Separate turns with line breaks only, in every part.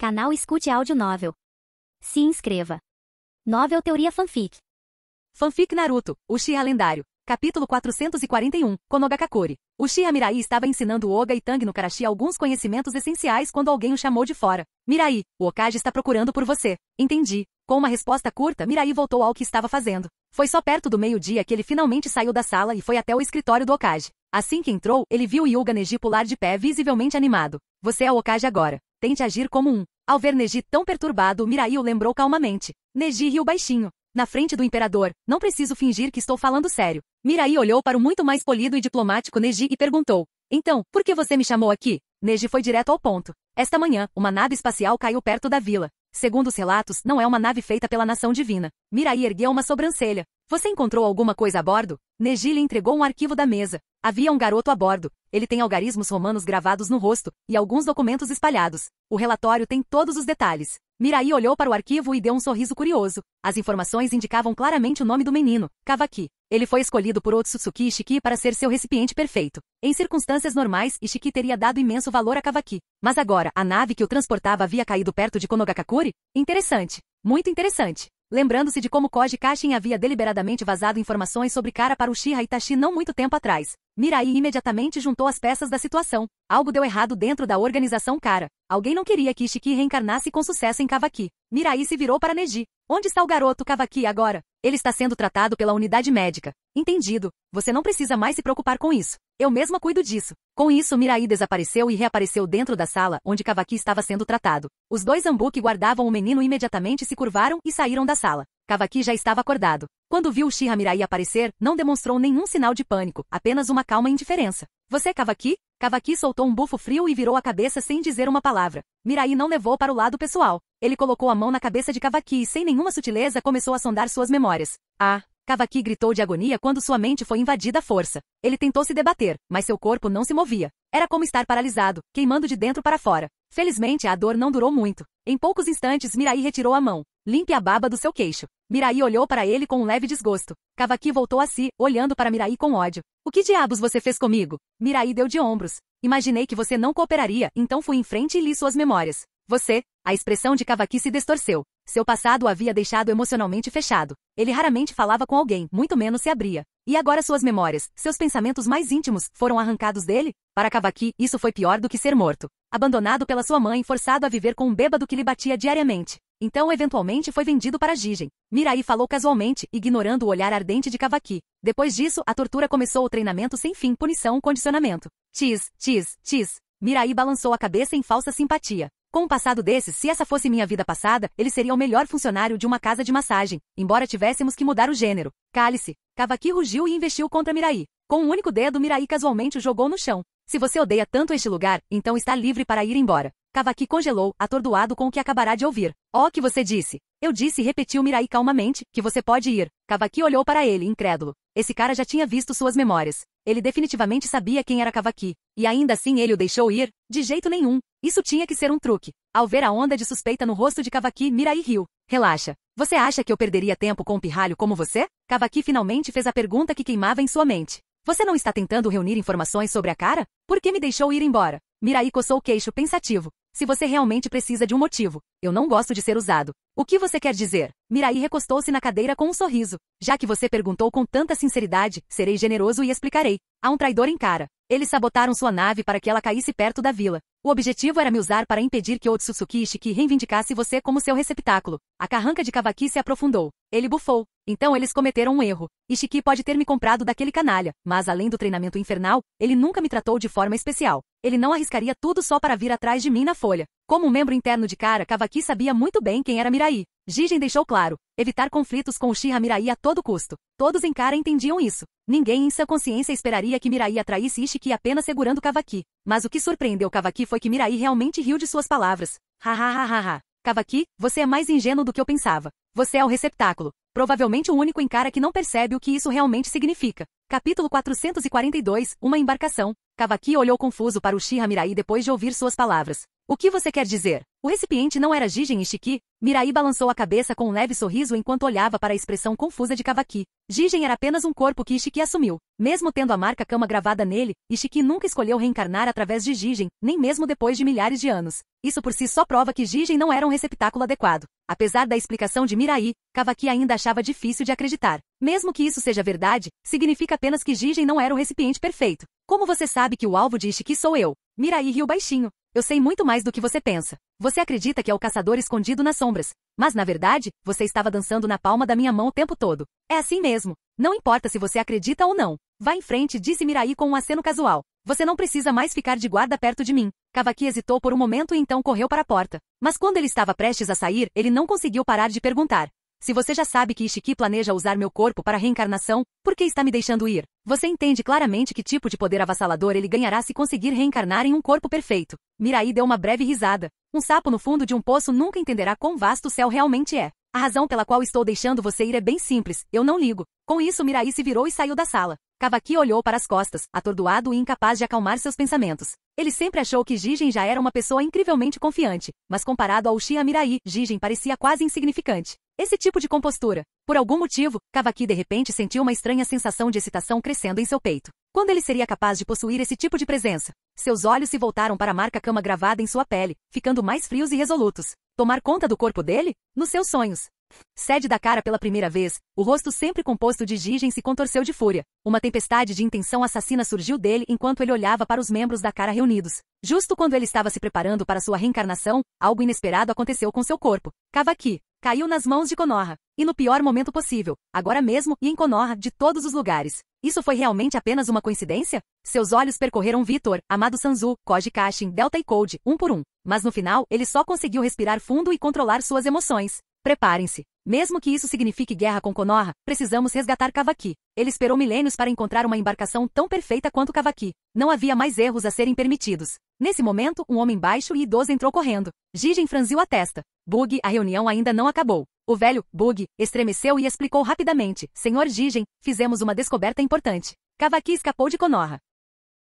Canal Escute Áudio Novel. Se inscreva. Novel Teoria Fanfic.
Fanfic Naruto, Uchiha Lendário. Capítulo 441, Konogakakure. Uchiha Mirai estava ensinando Oga e Tang no Karashi alguns conhecimentos essenciais quando alguém o chamou de fora. Mirai, o Hokage está procurando por você. Entendi. Com uma resposta curta, Mirai voltou ao que estava fazendo. Foi só perto do meio-dia que ele finalmente saiu da sala e foi até o escritório do Hokage. Assim que entrou, ele viu Hyuga Neji pular de pé visivelmente animado. Você é o Hokage agora. Tente agir como um. Ao ver Neji tão perturbado, Mirai o lembrou calmamente. Neji riu baixinho. Na frente do imperador, não preciso fingir que estou falando sério. Mirai olhou para o muito mais polido e diplomático Neji e perguntou. Então, por que você me chamou aqui? Neji foi direto ao ponto. Esta manhã, uma nave espacial caiu perto da vila. Segundo os relatos, não é uma nave feita pela nação divina. Mirai ergueu uma sobrancelha. Você encontrou alguma coisa a bordo? Neji lhe entregou um arquivo da mesa. Havia um garoto a bordo. Ele tem algarismos romanos gravados no rosto e alguns documentos espalhados. O relatório tem todos os detalhes. Mirai olhou para o arquivo e deu um sorriso curioso. As informações indicavam claramente o nome do menino, Kawaki. Ele foi escolhido por Otsutsuki Ishiki para ser seu recipiente perfeito. Em circunstâncias normais, Ishiki teria dado imenso valor a Kawaki. Mas agora, a nave que o transportava havia caído perto de Konogakakure? Interessante. Muito interessante. Lembrando-se de como Koji Kashin havia deliberadamente vazado informações sobre Kara para Uchiha Itachi não muito tempo atrás. Mirai imediatamente juntou as peças da situação. Algo deu errado dentro da organização Kara. Alguém não queria que Ishiki reencarnasse com sucesso em Kawaki. Mirai se virou para Neji. Onde está o garoto Kawaki agora? Ele está sendo tratado pela unidade médica. Entendido. Você não precisa mais se preocupar com isso. Eu mesma cuido disso. Com isso, Mirai desapareceu e reapareceu dentro da sala onde Kawaki estava sendo tratado. Os dois Anbu que guardavam o menino imediatamente se curvaram e saíram da sala. Kawaki já estava acordado. Quando viu Uchiha Mirai aparecer, não demonstrou nenhum sinal de pânico, apenas uma calma indiferença. Você, Kawaki? Kawaki soltou um bufo frio e virou a cabeça sem dizer uma palavra. Mirai não levou para o lado pessoal. Ele colocou a mão na cabeça de Kawaki e sem nenhuma sutileza começou a sondar suas memórias. Ah! Kawaki gritou de agonia quando sua mente foi invadida à força. Ele tentou se debater, mas seu corpo não se movia. Era como estar paralisado, queimando de dentro para fora. Felizmente, a dor não durou muito. Em poucos instantes, Mirai retirou a mão. Limpe a baba do seu queixo. Mirai olhou para ele com um leve desgosto. Kawaki voltou a si, olhando para Mirai com ódio. O que diabos você fez comigo? Mirai deu de ombros. Imaginei que você não cooperaria, então fui em frente e li suas memórias. Você... A expressão de Kawaki se distorceu. Seu passado o havia deixado emocionalmente fechado. Ele raramente falava com alguém, muito menos se abria. E agora suas memórias, seus pensamentos mais íntimos, foram arrancados dele? Para Kawaki, isso foi pior do que ser morto. Abandonado pela sua mãe, forçado a viver com um bêbado que lhe batia diariamente. Então, eventualmente, foi vendido para Jigen. Mirai falou casualmente, ignorando o olhar ardente de Kawaki. Depois disso, a tortura começou o treinamento sem fim, punição, condicionamento. Tis. Mirai balançou a cabeça em falsa simpatia. Com um passado desses, se essa fosse minha vida passada, ele seria o melhor funcionário de uma casa de massagem, embora tivéssemos que mudar o gênero. Cale-se. Kawaki rugiu e investiu contra Mirai. Com um único dedo, Mirai casualmente o jogou no chão. Se você odeia tanto este lugar, então está livre para ir embora. Kawaki congelou, atordoado com o que acabará de ouvir. Oh, que você disse? Eu disse e repetiu Mirai calmamente, que você pode ir. Kawaki olhou para ele, incrédulo. Esse cara já tinha visto suas memórias. Ele definitivamente sabia quem era Kawaki. E ainda assim ele o deixou ir? De jeito nenhum. Isso tinha que ser um truque. Ao ver a onda de suspeita no rosto de Kawaki, Mirai riu. Relaxa. Você acha que eu perderia tempo com um pirralho como você? Kawaki finalmente fez a pergunta que queimava em sua mente. Você não está tentando reunir informações sobre a cara? Por que me deixou ir embora? Mirai coçou o queixo pensativo. Se você realmente precisa de um motivo. Eu não gosto de ser usado. O que você quer dizer? Mirai recostou-se na cadeira com um sorriso. Já que você perguntou com tanta sinceridade, serei generoso e explicarei. Há um traidor em Kara. Eles sabotaram sua nave para que ela caísse perto da vila. O objetivo era me usar para impedir que Otsutsuki Ishiki reivindicasse você como seu receptáculo. A carranca de Kawaki se aprofundou. Ele bufou. Então eles cometeram um erro. Ishiki pode ter me comprado daquele canalha, mas além do treinamento infernal, ele nunca me tratou de forma especial. Ele não arriscaria tudo só para vir atrás de mim na folha. Como um membro interno de Kara, Kawaki sabia muito bem quem era Mirai. Jigen deixou claro, evitar conflitos com Uchiha Mirai a todo custo. Todos em Kara entendiam isso. Ninguém em sua consciência esperaria que Mirai atraísse Ishiki apenas segurando Kawaki. Mas o que surpreendeu Kawaki foi que Mirai realmente riu de suas palavras. Hahaha. Kawaki, você é mais ingênuo do que eu pensava. Você é o receptáculo. Provavelmente o único em Kara que não percebe o que isso realmente significa. Capítulo 442, uma embarcação. Kawaki olhou confuso para Uchiha Mirai depois de ouvir suas palavras. O que você quer dizer? O recipiente não era Jigen Ishiki. Mirai balançou a cabeça com um leve sorriso enquanto olhava para a expressão confusa de Kawaki. Jigen era apenas um corpo que Ishiki assumiu. Mesmo tendo a marca Kama gravada nele, Ishiki nunca escolheu reencarnar através de Jigen, nem mesmo depois de milhares de anos. Isso por si só prova que Jigen não era um receptáculo adequado. Apesar da explicação de Mirai, Kawaki ainda achava difícil de acreditar. Mesmo que isso seja verdade, significa apenas que Jigen não era o recipiente perfeito. Como você sabe que o alvo de Ishiki sou eu? Mirai riu baixinho. Eu sei muito mais do que você pensa. Você acredita que é o caçador escondido nas sombras. Mas na verdade, você estava dançando na palma da minha mão o tempo todo. É assim mesmo. Não importa se você acredita ou não. Vá em frente, disse Mirai com um aceno casual. Você não precisa mais ficar de guarda perto de mim. Kawaki hesitou por um momento e então correu para a porta. Mas quando ele estava prestes a sair, ele não conseguiu parar de perguntar. Se você já sabe que Ishiki planeja usar meu corpo para reencarnação, por que está me deixando ir? Você entende claramente que tipo de poder avassalador ele ganhará se conseguir reencarnar em um corpo perfeito. Mirai deu uma breve risada. Um sapo no fundo de um poço nunca entenderá quão vasto o céu realmente é. A razão pela qual estou deixando você ir é bem simples, eu não ligo. Com isso Mirai se virou e saiu da sala. Kawaki olhou para as costas, atordoado e incapaz de acalmar seus pensamentos. Ele sempre achou que Jigen já era uma pessoa incrivelmente confiante, mas comparado ao Uchiha Mirai, Jigen parecia quase insignificante. Esse tipo de compostura. Por algum motivo, Kawaki de repente sentiu uma estranha sensação de excitação crescendo em seu peito. Quando ele seria capaz de possuir esse tipo de presença? Seus olhos se voltaram para a marca Kama gravada em sua pele, ficando mais frios e resolutos. Tomar conta do corpo dele? Nos seus sonhos. Sede da cara pela primeira vez, o rosto sempre composto de Jigen se contorceu de fúria. Uma tempestade de intenção assassina surgiu dele enquanto ele olhava para os membros da cara reunidos. Justo quando ele estava se preparando para sua reencarnação, algo inesperado aconteceu com seu corpo. Kawaki caiu nas mãos de Konoha. E no pior momento possível, agora mesmo e em Konoha, de todos os lugares. Isso foi realmente apenas uma coincidência? Seus olhos percorreram Vitor, Amado Sanzu, Koji Kashin, Delta e Code, um por um. Mas no final, ele só conseguiu respirar fundo e controlar suas emoções. Preparem-se. Mesmo que isso signifique guerra com Konoha, precisamos resgatar Kawaki. Ele esperou milênios para encontrar uma embarcação tão perfeita quanto Kawaki. Não havia mais erros a serem permitidos. Nesse momento, um homem baixo e idoso entrou correndo. Jigen franziu a testa. Bug, a reunião ainda não acabou. O velho, Bug, estremeceu e explicou rapidamente. Senhor Jigen, fizemos uma descoberta importante. Kawaki escapou de Konoha.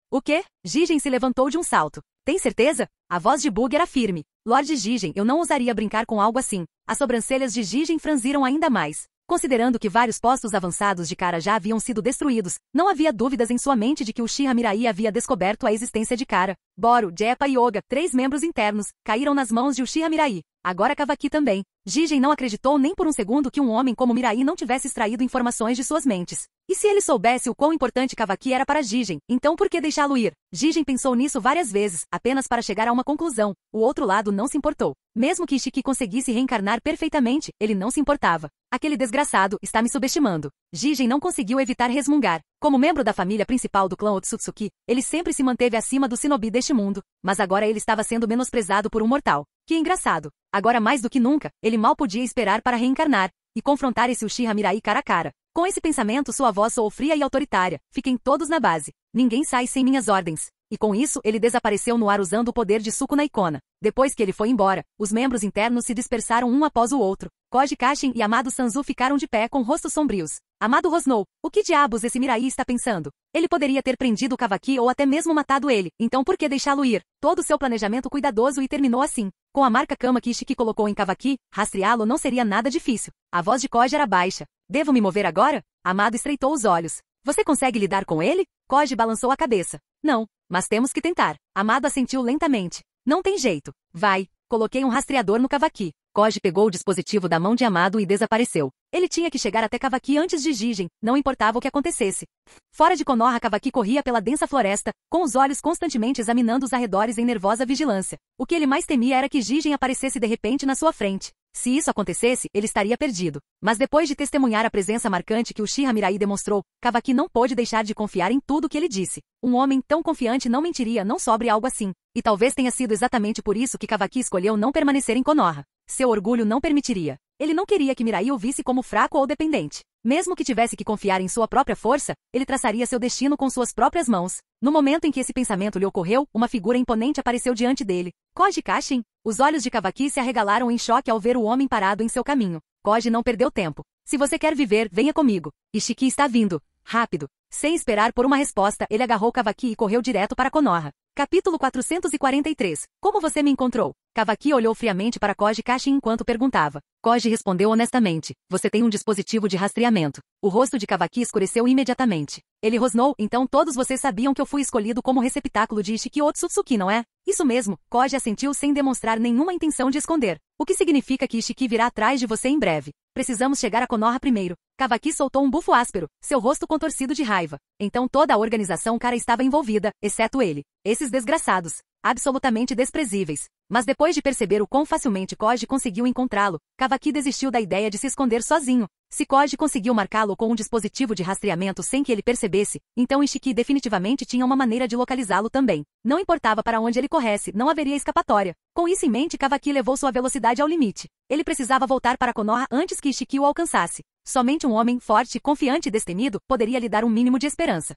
O quê? Jigen se levantou de um salto. Tem certeza? A voz de Bug era firme. Lord Jigen, eu não ousaria brincar com algo assim. As sobrancelhas de Jigen franziram ainda mais. Considerando que vários postos avançados de Kara já haviam sido destruídos, não havia dúvidas em sua mente de que o Uchiha Mirai havia descoberto a existência de Kara. Boro, Jeppa e Oga, 3 membros internos, caíram nas mãos de Uchiha Mirai. Agora Kawaki também. Jigen não acreditou nem por um segundo que um homem como Mirai não tivesse extraído informações de suas mentes. E se ele soubesse o quão importante Kawaki era para Jigen, então por que deixá-lo ir? Jigen pensou nisso várias vezes, apenas para chegar a uma conclusão. O outro lado não se importou. Mesmo que Ishiki conseguisse reencarnar perfeitamente, ele não se importava. Aquele desgraçado está me subestimando. Jigen não conseguiu evitar resmungar. Como membro da família principal do clã Otsutsuki, ele sempre se manteve acima do shinobi deste mundo, mas agora ele estava sendo menosprezado por um mortal. Que engraçado. Agora mais do que nunca, ele mal podia esperar para reencarnar e confrontar esse Uchiha Mirai cara a cara. Com esse pensamento sua voz soou fria e autoritária. Fiquem todos na base. Ninguém sai sem minhas ordens. E com isso ele desapareceu no ar usando o poder de Sukuna Ikona. Depois que ele foi embora, os membros internos se dispersaram um após o outro. Koji Kashin e Amado Sanzu ficaram de pé com rostos sombrios. Amado rosnou. O que diabos esse Mirai está pensando? Ele poderia ter prendido Kawaki ou até mesmo matado ele. Então por que deixá-lo ir? Todo seu planejamento cuidadoso e terminou assim. Com a marca Kama que Ishiki colocou em Kawaki, rastreá-lo não seria nada difícil. A voz de Koji era baixa. Devo me mover agora? Amado estreitou os olhos. Você consegue lidar com ele? Koji balançou a cabeça. Não, mas temos que tentar. Amado assentiu lentamente. Não tem jeito. Vai. Coloquei um rastreador no Kawaki. Koji pegou o dispositivo da mão de Amado e desapareceu. Ele tinha que chegar até Kawaki antes de Jigen, não importava o que acontecesse. Fora de Konoha, Kawaki corria pela densa floresta, com os olhos constantemente examinando os arredores em nervosa vigilância. O que ele mais temia era que Jigen aparecesse de repente na sua frente. Se isso acontecesse, ele estaria perdido. Mas depois de testemunhar a presença marcante que o Uchiha Mirai demonstrou, Kawaki não pôde deixar de confiar em tudo que ele disse. Um homem tão confiante não mentiria não sobre algo assim. E talvez tenha sido exatamente por isso que Kawaki escolheu não permanecer em Konoha. Seu orgulho não permitiria. Ele não queria que Mirai o visse como fraco ou dependente. Mesmo que tivesse que confiar em sua própria força, ele traçaria seu destino com suas próprias mãos. No momento em que esse pensamento lhe ocorreu, uma figura imponente apareceu diante dele. Koji Kashin? Os olhos de Kawaki se arregalaram em choque ao ver o homem parado em seu caminho. Koji não perdeu tempo. Se você quer viver, venha comigo. Ishiki está vindo. Rápido. Sem esperar por uma resposta, ele agarrou Kawaki e correu direto para Konoha. Capítulo 443. Como você me encontrou? Kawaki olhou friamente para Koji Kashin enquanto perguntava. Koji respondeu honestamente. Você tem um dispositivo de rastreamento. O rosto de Kawaki escureceu imediatamente. Ele rosnou, então todos vocês sabiam que eu fui escolhido como receptáculo de Ishiki Otsutsuki, não é? Isso mesmo, Koji assentiu sem demonstrar nenhuma intenção de esconder. O que significa que Ishiki virá atrás de você em breve. Precisamos chegar a Konoha primeiro. Kawaki soltou um bufo áspero, seu rosto contorcido de raiva. Então toda a organização cara estava envolvida, exceto ele. Esses desgraçados. Absolutamente desprezíveis. Mas depois de perceber o quão facilmente Koji conseguiu encontrá-lo, Kawaki desistiu da ideia de se esconder sozinho. Se Koji conseguiu marcá-lo com um dispositivo de rastreamento sem que ele percebesse, então Ishiki definitivamente tinha uma maneira de localizá-lo também. Não importava para onde ele corresse, não haveria escapatória. Com isso em mente, Kawaki levou sua velocidade ao limite. Ele precisava voltar para Konoha antes que Ishiki o alcançasse. Somente um homem forte, confiante e destemido poderia lhe dar um mínimo de esperança.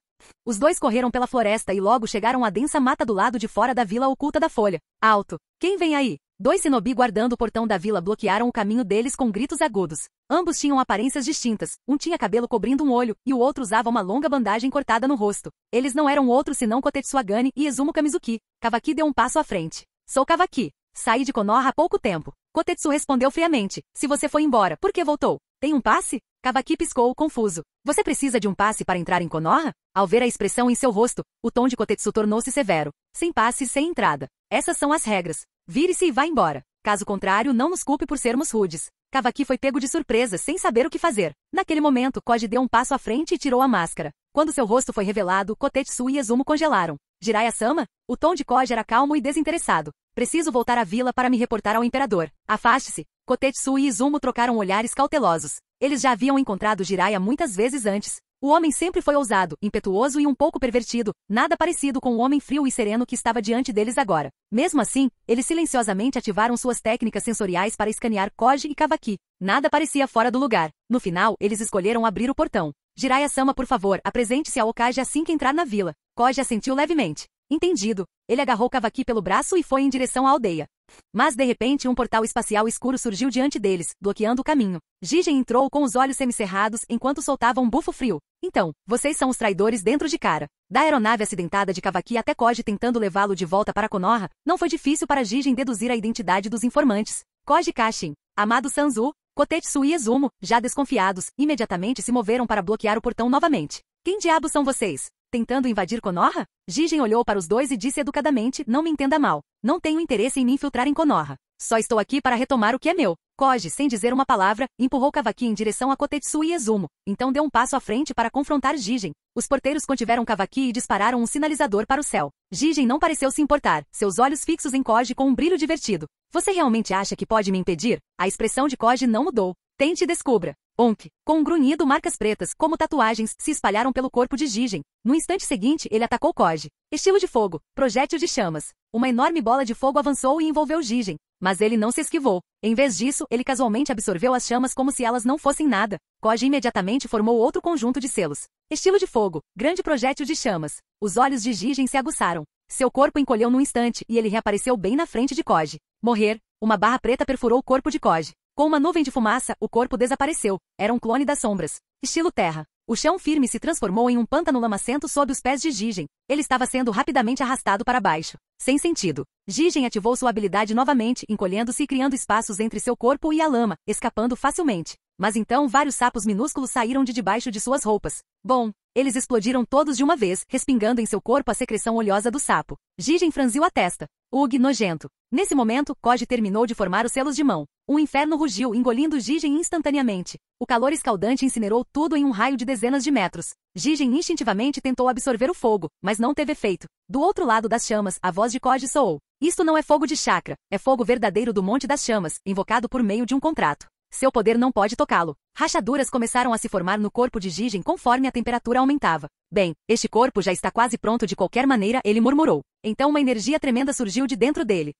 Os dois correram pela floresta e logo chegaram à densa mata do lado de fora da vila oculta da folha. Alto! Quem vem aí? 2 shinobi guardando o portão da vila bloquearam o caminho deles com gritos agudos. Ambos tinham aparências distintas. Um tinha cabelo cobrindo um olho, e o outro usava uma longa bandagem cortada no rosto. Eles não eram outros senão Kotetsu Agane e Izumo Kamizuki. Kawaki deu um passo à frente. Sou Kawaki. Saí de Konoha há pouco tempo. Kotetsu respondeu friamente. Se você foi embora, por que voltou? Tem um passe? Kawaki piscou, confuso. Você precisa de um passe para entrar em Konoha? Ao ver a expressão em seu rosto, o tom de Kotetsu tornou-se severo. Sem passe, sem entrada. Essas são as regras. Vire-se e vá embora. Caso contrário, não nos culpe por sermos rudes. Kawaki foi pego de surpresa, sem saber o que fazer. Naquele momento, Koji deu um passo à frente e tirou a máscara. Quando seu rosto foi revelado, Kotetsu e Izumo congelaram. Jiraiya-sama? O tom de Koji era calmo e desinteressado. Preciso voltar à vila para me reportar ao imperador. Afaste-se. Kotetsu e Izumo trocaram olhares cautelosos. Eles já haviam encontrado Jiraiya muitas vezes antes. O homem sempre foi ousado, impetuoso e um pouco pervertido, nada parecido com o homem frio e sereno que estava diante deles agora. Mesmo assim, eles silenciosamente ativaram suas técnicas sensoriais para escanear Koji e Kawaki. Nada parecia fora do lugar. No final, eles escolheram abrir o portão. Jiraiya-sama, por favor, apresente-se ao Okage assim que entrar na vila. Koji assentiu levemente. Entendido. Ele agarrou Kawaki pelo braço e foi em direção à aldeia. Mas de repente um portal espacial escuro surgiu diante deles, bloqueando o caminho. Jigen entrou com os olhos semicerrados enquanto soltava um bufo frio. Então, vocês são os traidores dentro de cara. Da aeronave acidentada de Kawaki até Koji tentando levá-lo de volta para Konoha, não foi difícil para Jigen deduzir a identidade dos informantes. Koji Kashin, Amado Sanzu, Kotetsu e Izumo, já desconfiados, imediatamente se moveram para bloquear o portão novamente. Quem diabos são vocês? Tentando invadir Konoha? Jigen olhou para os dois e disse educadamente, não me entenda mal. Não tenho interesse em me infiltrar em Konoha. Só estou aqui para retomar o que é meu. Koji, sem dizer uma palavra, empurrou Kawaki em direção a Kotetsu e Izumo. Então deu um passo à frente para confrontar Jigen. Os porteiros contiveram Kawaki e dispararam um sinalizador para o céu. Jigen não pareceu se importar, seus olhos fixos em Koji com um brilho divertido. Você realmente acha que pode me impedir? A expressão de Koji não mudou. Tente e descubra. Onk. Com um grunhido, marcas pretas, como tatuagens, se espalharam pelo corpo de Jigen. No instante seguinte, ele atacou Koji. Estilo de fogo. Projétil de chamas. Uma enorme bola de fogo avançou e envolveu Jigen. Mas ele não se esquivou. Em vez disso, ele casualmente absorveu as chamas como se elas não fossem nada. Koji imediatamente formou outro conjunto de selos. Estilo de fogo. Grande projétil de chamas. Os olhos de Jigen se aguçaram. Seu corpo encolheu num instante e ele reapareceu bem na frente de Koji. Morrer. Uma barra preta perfurou o corpo de Koji. Com uma nuvem de fumaça, o corpo desapareceu. Era um clone das sombras. Estilo terra. O chão firme se transformou em um pântano lamacento sob os pés de Jigen. Ele estava sendo rapidamente arrastado para baixo. Sem sentido. Jigen ativou sua habilidade novamente, encolhendo-se e criando espaços entre seu corpo e a lama, escapando facilmente. Mas então vários sapos minúsculos saíram de debaixo de suas roupas. Bom, eles explodiram todos de uma vez, respingando em seu corpo a secreção oleosa do sapo. Jigen franziu a testa. Ugh, nojento. Nesse momento, Koji terminou de formar os selos de mão. Um inferno rugiu, engolindo Jigen instantaneamente. O calor escaldante incinerou tudo em um raio de dezenas de metros. Jigen instintivamente tentou absorver o fogo, mas não teve efeito. Do outro lado das chamas, a voz de Koji soou. Isto não é fogo de chakra, é fogo verdadeiro do Monte das Chamas, invocado por meio de um contrato. Seu poder não pode tocá-lo. Rachaduras começaram a se formar no corpo de Jigen conforme a temperatura aumentava. Bem, este corpo já está quase pronto de qualquer maneira, ele murmurou. Então uma energia tremenda surgiu de dentro dele.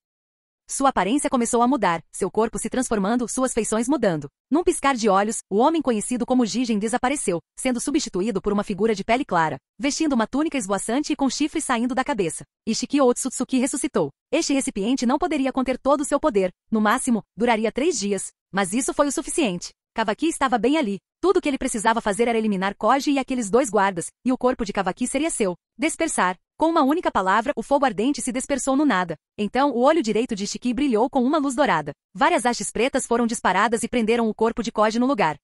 Sua aparência começou a mudar, seu corpo se transformando, suas feições mudando. Num piscar de olhos, o homem conhecido como Jigen desapareceu, sendo substituído por uma figura de pele clara, vestindo uma túnica esvoaçante e com chifres saindo da cabeça. Ishiki Otsutsuki ressuscitou. Este recipiente não poderia conter todo o seu poder, no máximo, duraria 3 dias. Mas isso foi o suficiente. Kawaki estava bem ali. Tudo que ele precisava fazer era eliminar Koji e aqueles 2 guardas, e o corpo de Kavaki seria seu. Dispersar. Com uma única palavra, o fogo ardente se dispersou no nada. Então, o olho direito de Ishiki brilhou com uma luz dourada. Várias hastes pretas foram disparadas e prenderam o corpo de Koji no lugar.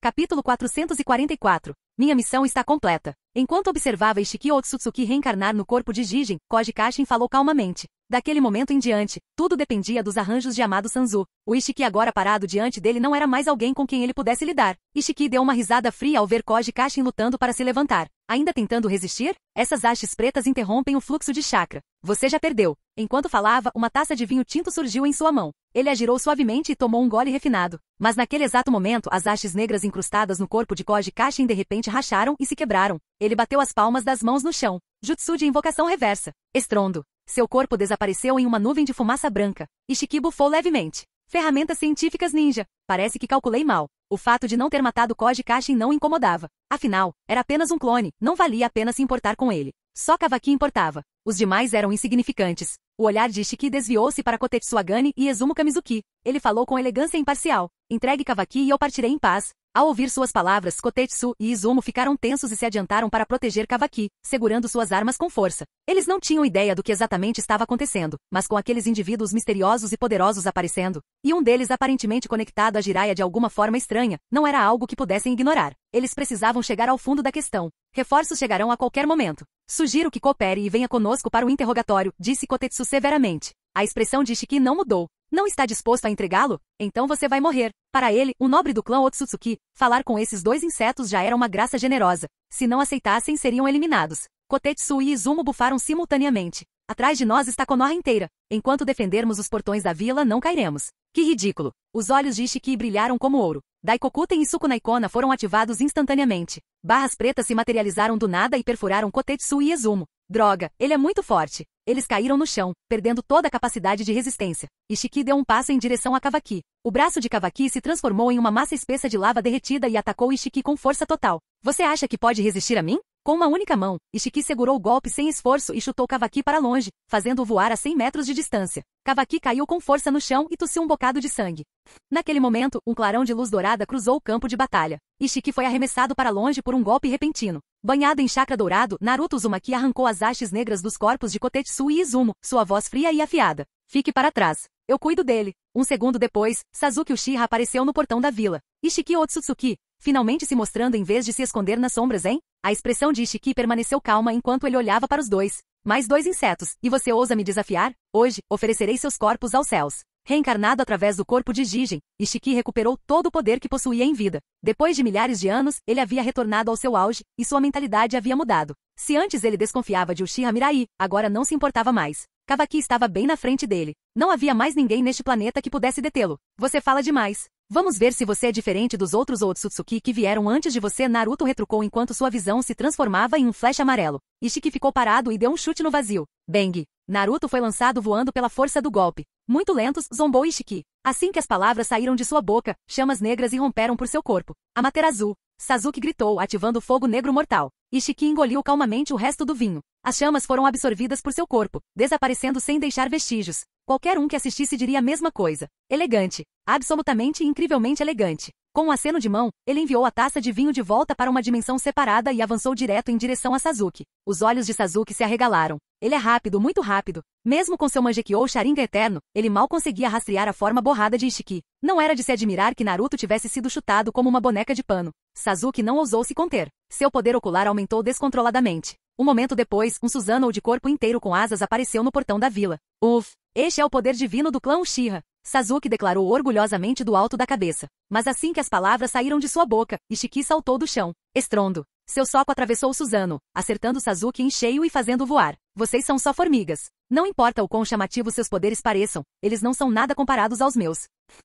Capítulo 444. Minha missão está completa. Enquanto observava Ishiki Otsutsuki reencarnar no corpo de Jigen, Koji Kashin falou calmamente. Daquele momento em diante, tudo dependia dos arranjos de Amado Sanzu. O Ishiki agora parado diante dele não era mais alguém com quem ele pudesse lidar. Ishiki deu uma risada fria ao ver Koji Kashin lutando para se levantar. Ainda tentando resistir? Essas hastes pretas interrompem o fluxo de chakra. Você já perdeu. Enquanto falava, uma taça de vinho tinto surgiu em sua mão. Ele a girou suavemente e tomou um gole refinado. Mas naquele exato momento, as hastes negras incrustadas no corpo de Koji Kashin de repente racharam e se quebraram. Ele bateu as palmas das mãos no chão. Jutsu de invocação reversa. Estrondo. Seu corpo desapareceu em uma nuvem de fumaça branca. Ishiki bufou levemente. Ferramentas científicas ninja. Parece que calculei mal. O fato de não ter matado Koji Kashin não incomodava. Afinal, era apenas um clone, não valia a pena se importar com ele. Só Kavaki importava. Os demais eram insignificantes. O olhar de Ishiki desviou-se para Kotetsu Agane e Izumo Kamizuki. Ele falou com elegância imparcial. Entregue Kavaki e eu partirei em paz. Ao ouvir suas palavras, Kotetsu e Izumo ficaram tensos e se adiantaram para proteger Kavaki, segurando suas armas com força. Eles não tinham ideia do que exatamente estava acontecendo, mas com aqueles indivíduos misteriosos e poderosos aparecendo, e um deles aparentemente conectado a Jiraiya de alguma forma estranha, não era algo que pudessem ignorar. Eles precisavam chegar ao fundo da questão. Reforços chegarão a qualquer momento. Sugiro que coopere e venha conosco para o interrogatório, disse Kotetsu severamente. A expressão de Ishiki não mudou. Não está disposto a entregá-lo? Então você vai morrer. Para ele, o nobre do clã Otsutsuki, falar com esses 2 insetos já era uma graça generosa. Se não aceitassem, seriam eliminados. Kotetsu e Izumo bufaram simultaneamente. Atrás de nós está Konoha inteira. Enquanto defendermos os portões da vila, não cairemos. Que ridículo. Os olhos de Ishiki brilharam como ouro. Daikokuten e Sukunaikona foram ativados instantaneamente. Barras pretas se materializaram do nada e perfuraram Kotetsu e Izumo. Droga, ele é muito forte. Eles caíram no chão, perdendo toda a capacidade de resistência. Ishiki deu um passo em direção a Kavaki. O braço de Kavaki se transformou em uma massa espessa de lava derretida e atacou Ishiki com força total. Você acha que pode resistir a mim? Com uma única mão, Ishiki segurou o golpe sem esforço e chutou Kavaki para longe, fazendo-o voar a 100 metros de distância. Kavaki caiu com força no chão e tossiu um bocado de sangue. Naquele momento, um clarão de luz dourada cruzou o campo de batalha. Ishiki foi arremessado para longe por um golpe repentino. Banhado em chakra dourado, Naruto Uzumaki arrancou as hastes negras dos corpos de Kotetsu e Izumo, sua voz fria e afiada. Fique para trás. Eu cuido dele. Um segundo depois, Sasuke Uchiha apareceu no portão da vila. Ishiki Otsutsuki, finalmente se mostrando em vez de se esconder nas sombras, hein? A expressão de Ishiki permaneceu calma enquanto ele olhava para os 2. Mais 2 insetos, e você ousa me desafiar? Hoje, oferecerei seus corpos aos céus. Reencarnado através do corpo de Jigen, Ishiki recuperou todo o poder que possuía em vida. Depois de milhares de anos, ele havia retornado ao seu auge, e sua mentalidade havia mudado. Se antes ele desconfiava de Uchiha Mirai, agora não se importava mais. Kavaki estava bem na frente dele. Não havia mais ninguém neste planeta que pudesse detê-lo. Você fala demais. Vamos ver se você é diferente dos outros Otsutsuki que vieram antes de você, Naruto retrucou enquanto sua visão se transformava em um flash amarelo. Ishiki ficou parado e deu um chute no vazio. Bang! Naruto foi lançado voando pela força do golpe. Muito lentos, zombou Ishiki. Assim que as palavras saíram de sua boca, chamas negras irromperam por seu corpo. Amaterasu. Sasuke gritou, ativando o fogo negro mortal. Ishiki engoliu calmamente o resto do vinho. As chamas foram absorvidas por seu corpo, desaparecendo sem deixar vestígios. Qualquer um que assistisse diria a mesma coisa. Elegante. Absolutamente e incrivelmente elegante. Com um aceno de mão, ele enviou a taça de vinho de volta para uma dimensão separada e avançou direto em direção a Sasuke. Os olhos de Sasuke se arregalaram. Ele é rápido, muito rápido. Mesmo com seu Mangekyou Sharingan eterno, ele mal conseguia rastrear a forma borrada de Ishiki. Não era de se admirar que Naruto tivesse sido chutado como uma boneca de pano. Sasuke não ousou se conter. Seu poder ocular aumentou descontroladamente. Um momento depois, um Susanoo de corpo inteiro com asas apareceu no portão da vila. Uff! Este é o poder divino do clã Uchiha. Sasuke declarou orgulhosamente do alto da cabeça. Mas assim que as palavras saíram de sua boca, Ishiki saltou do chão. Estrondo. Seu soco atravessou Susanoo, acertando Sasuke em cheio e fazendo voar. Vocês são só formigas. Não importa o quão chamativos seus poderes pareçam, eles não são nada comparados aos meus.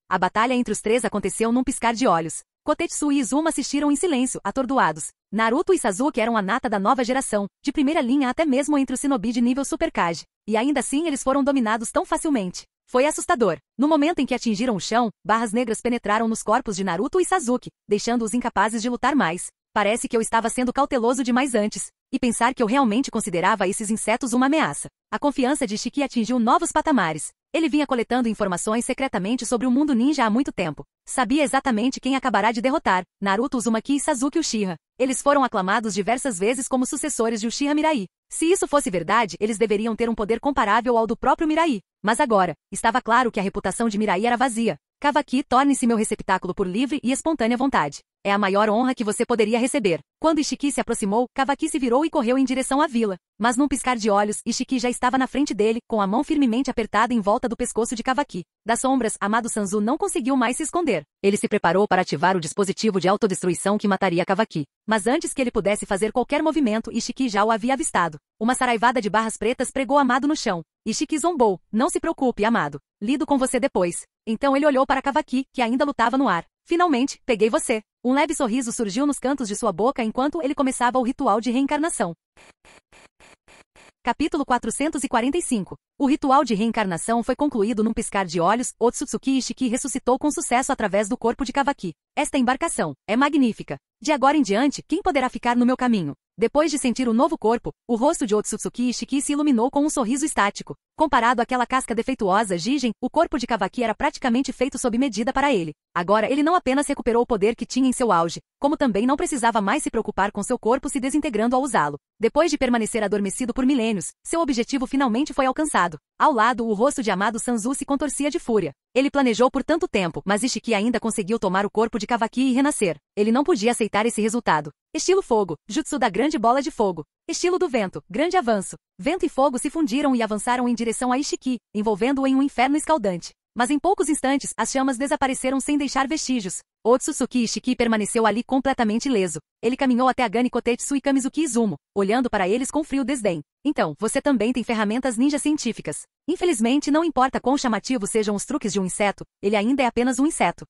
A batalha entre os 3 aconteceu num piscar de olhos. Kotetsu e Izumo assistiram em silêncio, atordoados. Naruto e Sasuke eram a nata da nova geração, de primeira linha até mesmo entre os shinobi de nível Super Kage. E ainda assim eles foram dominados tão facilmente. Foi assustador. No momento em que atingiram o chão, barras negras penetraram nos corpos de Naruto e Sasuke, deixando-os incapazes de lutar mais. Parece que eu estava sendo cauteloso demais antes. E pensar que eu realmente considerava esses insetos uma ameaça. A confiança de Ishiki atingiu novos patamares. Ele vinha coletando informações secretamente sobre o mundo ninja há muito tempo. Sabia exatamente quem acabará de derrotar, Naruto Uzumaki e Sasuke Uchiha. Eles foram aclamados diversas vezes como sucessores de Uchiha Mirai. Se isso fosse verdade, eles deveriam ter um poder comparável ao do próprio Mirai. Mas agora, estava claro que a reputação de Mirai era vazia. Kawaki, torne-se meu receptáculo por livre e espontânea vontade. É a maior honra que você poderia receber. Quando Ishiki se aproximou, Kawaki se virou e correu em direção à vila. Mas num piscar de olhos, Ishiki já estava na frente dele, com a mão firmemente apertada em volta do pescoço de Kawaki. Das sombras, Amado Sanzu não conseguiu mais se esconder. Ele se preparou para ativar o dispositivo de autodestruição que mataria Kawaki. Mas antes que ele pudesse fazer qualquer movimento, Ishiki já o havia avistado. Uma saraivada de barras pretas pregou Amado no chão. Ishiki zombou. Não se preocupe, Amado. Lido com você depois. Então ele olhou para Kawaki, que ainda lutava no ar. Finalmente, peguei você. Um leve sorriso surgiu nos cantos de sua boca enquanto ele começava o ritual de reencarnação. Capítulo 445. O ritual de reencarnação foi concluído num piscar de olhos. Otsutsuki Ishiki ressuscitou com sucesso através do corpo de Kawaki. Esta embarcação é magnífica. De agora em diante, quem poderá ficar no meu caminho? Depois de sentir o novo corpo, o rosto de Otsutsuki Ishiki se iluminou com um sorriso estático. Comparado àquela casca defeituosa Jigen, o corpo de Kawaki era praticamente feito sob medida para ele. Agora ele não apenas recuperou o poder que tinha em seu auge, como também não precisava mais se preocupar com seu corpo se desintegrando ao usá-lo. Depois de permanecer adormecido por milênios, seu objetivo finalmente foi alcançado. Ao lado, o rosto de Amado Sanzu se contorcia de fúria. Ele planejou por tanto tempo, mas Ishiki ainda conseguiu tomar o corpo de Kawaki e renascer. Ele não podia aceitar esse resultado. Estilo fogo, jutsu da grande bola de fogo. Estilo do vento, grande avanço. Vento e fogo se fundiram e avançaram em direção a Ishiki, envolvendo-o em um inferno escaldante. Mas em poucos instantes, as chamas desapareceram sem deixar vestígios. Otsutsuki Ishiki permaneceu ali completamente ileso. Ele caminhou até Agane Kotetsu e Kamizuki Izumo, olhando para eles com frio desdém. Então, você também tem ferramentas ninja científicas. Infelizmente, não importa quão chamativos sejam os truques de um inseto, ele ainda é apenas um inseto.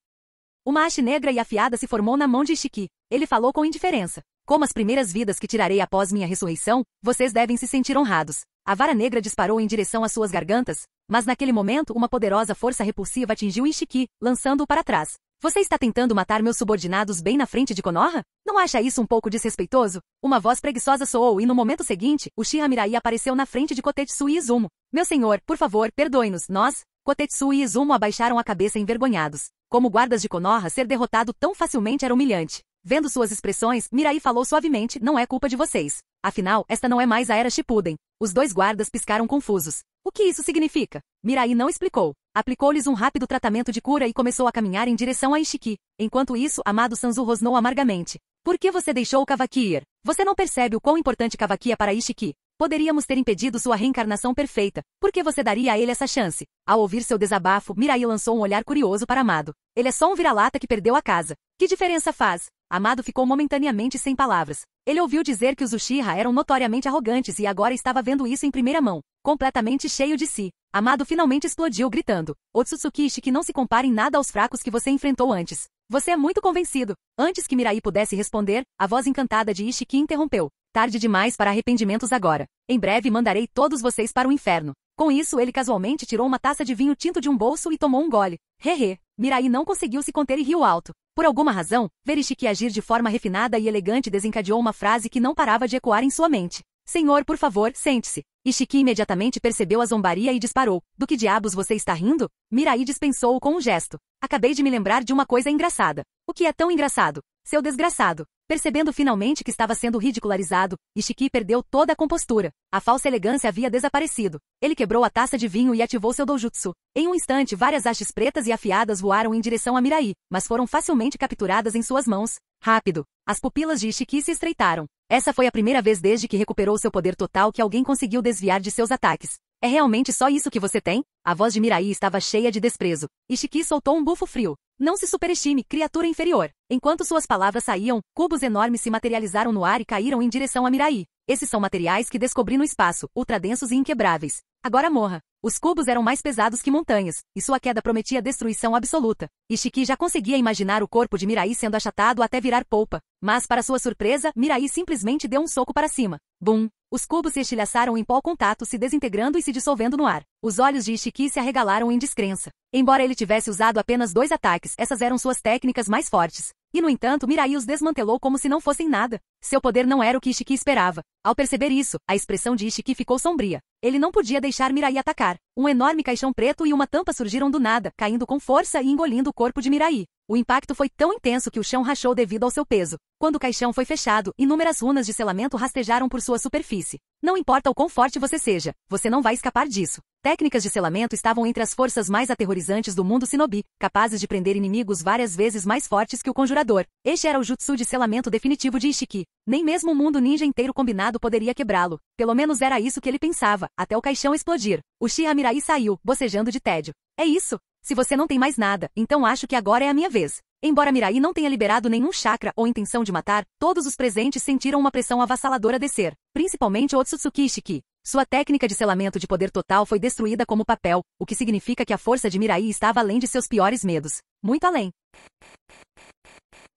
Uma haste negra e afiada se formou na mão de Ishiki. Ele falou com indiferença. Como as primeiras vidas que tirarei após minha ressurreição, vocês devem se sentir honrados. A vara negra disparou em direção às suas gargantas, mas naquele momento uma poderosa força repulsiva atingiu Ishiki, lançando-o para trás. Você está tentando matar meus subordinados bem na frente de Konoha? Não acha isso um pouco desrespeitoso? Uma voz preguiçosa soou e no momento seguinte, Uchiha Mirai apareceu na frente de Kotetsu e Izumo. Meu senhor, por favor, perdoe-nos, nós... Kotetsu e Izumo abaixaram a cabeça envergonhados. Como guardas de Konoha, ser derrotado tão facilmente era humilhante. Vendo suas expressões, Mirai falou suavemente, não é culpa de vocês. Afinal, esta não é mais a Era Shippuden. Os dois guardas piscaram confusos. O que isso significa? Mirai não explicou. Aplicou-lhes um rápido tratamento de cura e começou a caminhar em direção a Ishiki. Enquanto isso, Amado Sanzu rosnou amargamente. Por que você deixou o Kawaki ir? Você não percebe o quão importante Kawaki é para Ishiki? Poderíamos ter impedido sua reencarnação perfeita. Por que você daria a ele essa chance? Ao ouvir seu desabafo, Mirai lançou um olhar curioso para Amado. Ele é só um vira-lata que perdeu a casa. Que diferença faz? Amado ficou momentaneamente sem palavras. Ele ouviu dizer que os Uchiha eram notoriamente arrogantes e agora estava vendo isso em primeira mão. Completamente cheio de si. Amado finalmente explodiu gritando. Otsutsuki Ishiki não se compara em nada aos fracos que você enfrentou antes. Você é muito convencido. Antes que Mirai pudesse responder, a voz encantada de Ishiki interrompeu. Tarde demais para arrependimentos agora. Em breve mandarei todos vocês para o inferno. Com isso, ele casualmente tirou uma taça de vinho tinto de um bolso e tomou um gole. Hehe. Mirai não conseguiu se conter e riu alto. Por alguma razão, ver Ishiki agir de forma refinada e elegante desencadeou uma frase que não parava de ecoar em sua mente. Senhor, por favor, sente-se. Ishiki imediatamente percebeu a zombaria e disparou. Do que diabos você está rindo? Mirai dispensou-o com um gesto. Acabei de me lembrar de uma coisa engraçada. O que é tão engraçado? Seu desgraçado. Percebendo finalmente que estava sendo ridicularizado, Ishiki perdeu toda a compostura. A falsa elegância havia desaparecido. Ele quebrou a taça de vinho e ativou seu doujutsu. Em um instante, várias hastes pretas e afiadas voaram em direção a Mirai, mas foram facilmente capturadas em suas mãos. Rápido. As pupilas de Ishiki se estreitaram. Essa foi a primeira vez desde que recuperou seu poder total que alguém conseguiu desviar de seus ataques. É realmente só isso que você tem? A voz de Mirai estava cheia de desprezo. Ishiki soltou um bufo frio. Não se superestime, criatura inferior. Enquanto suas palavras saíam, cubos enormes se materializaram no ar e caíram em direção a Mirai. Esses são materiais que descobri no espaço, ultradensos e inquebráveis. Agora morra. Os cubos eram mais pesados que montanhas, e sua queda prometia destruição absoluta. Ishiki já conseguia imaginar o corpo de Mirai sendo achatado até virar polpa. Mas, para sua surpresa, Mirai simplesmente deu um soco para cima. Bum! Os cubos se estilhaçaram em pó ao contato, se desintegrando e se dissolvendo no ar. Os olhos de Ishiki se arregalaram em descrença. Embora ele tivesse usado apenas 2 ataques, essas eram suas técnicas mais fortes. E no entanto Mirai os desmantelou como se não fossem nada. Seu poder não era o que Ishiki esperava. Ao perceber isso, a expressão de Ishiki ficou sombria. Ele não podia deixar Mirai atacar. Um enorme caixão preto e uma tampa surgiram do nada, caindo com força e engolindo o corpo de Mirai. O impacto foi tão intenso que o chão rachou devido ao seu peso. Quando o caixão foi fechado, inúmeras runas de selamento rastejaram por sua superfície. Não importa o quão forte você seja, você não vai escapar disso. Técnicas de selamento estavam entre as forças mais aterrorizantes do mundo shinobi, capazes de prender inimigos várias vezes mais fortes que o conjurador. Este era o jutsu de selamento definitivo de Ishiki. Nem mesmo o mundo ninja inteiro combinado poderia quebrá-lo. Pelo menos era isso que ele pensava, até o caixão explodir. Uchiha Mirai saiu, bocejando de tédio. É isso. Se você não tem mais nada, então acho que agora é a minha vez. Embora Mirai não tenha liberado nenhum chakra ou intenção de matar, todos os presentes sentiram uma pressão avassaladora descer, principalmente Otsutsuki Ishiki. Sua técnica de selamento de poder total foi destruída como papel, o que significa que a força de Mirai estava além de seus piores medos. Muito além.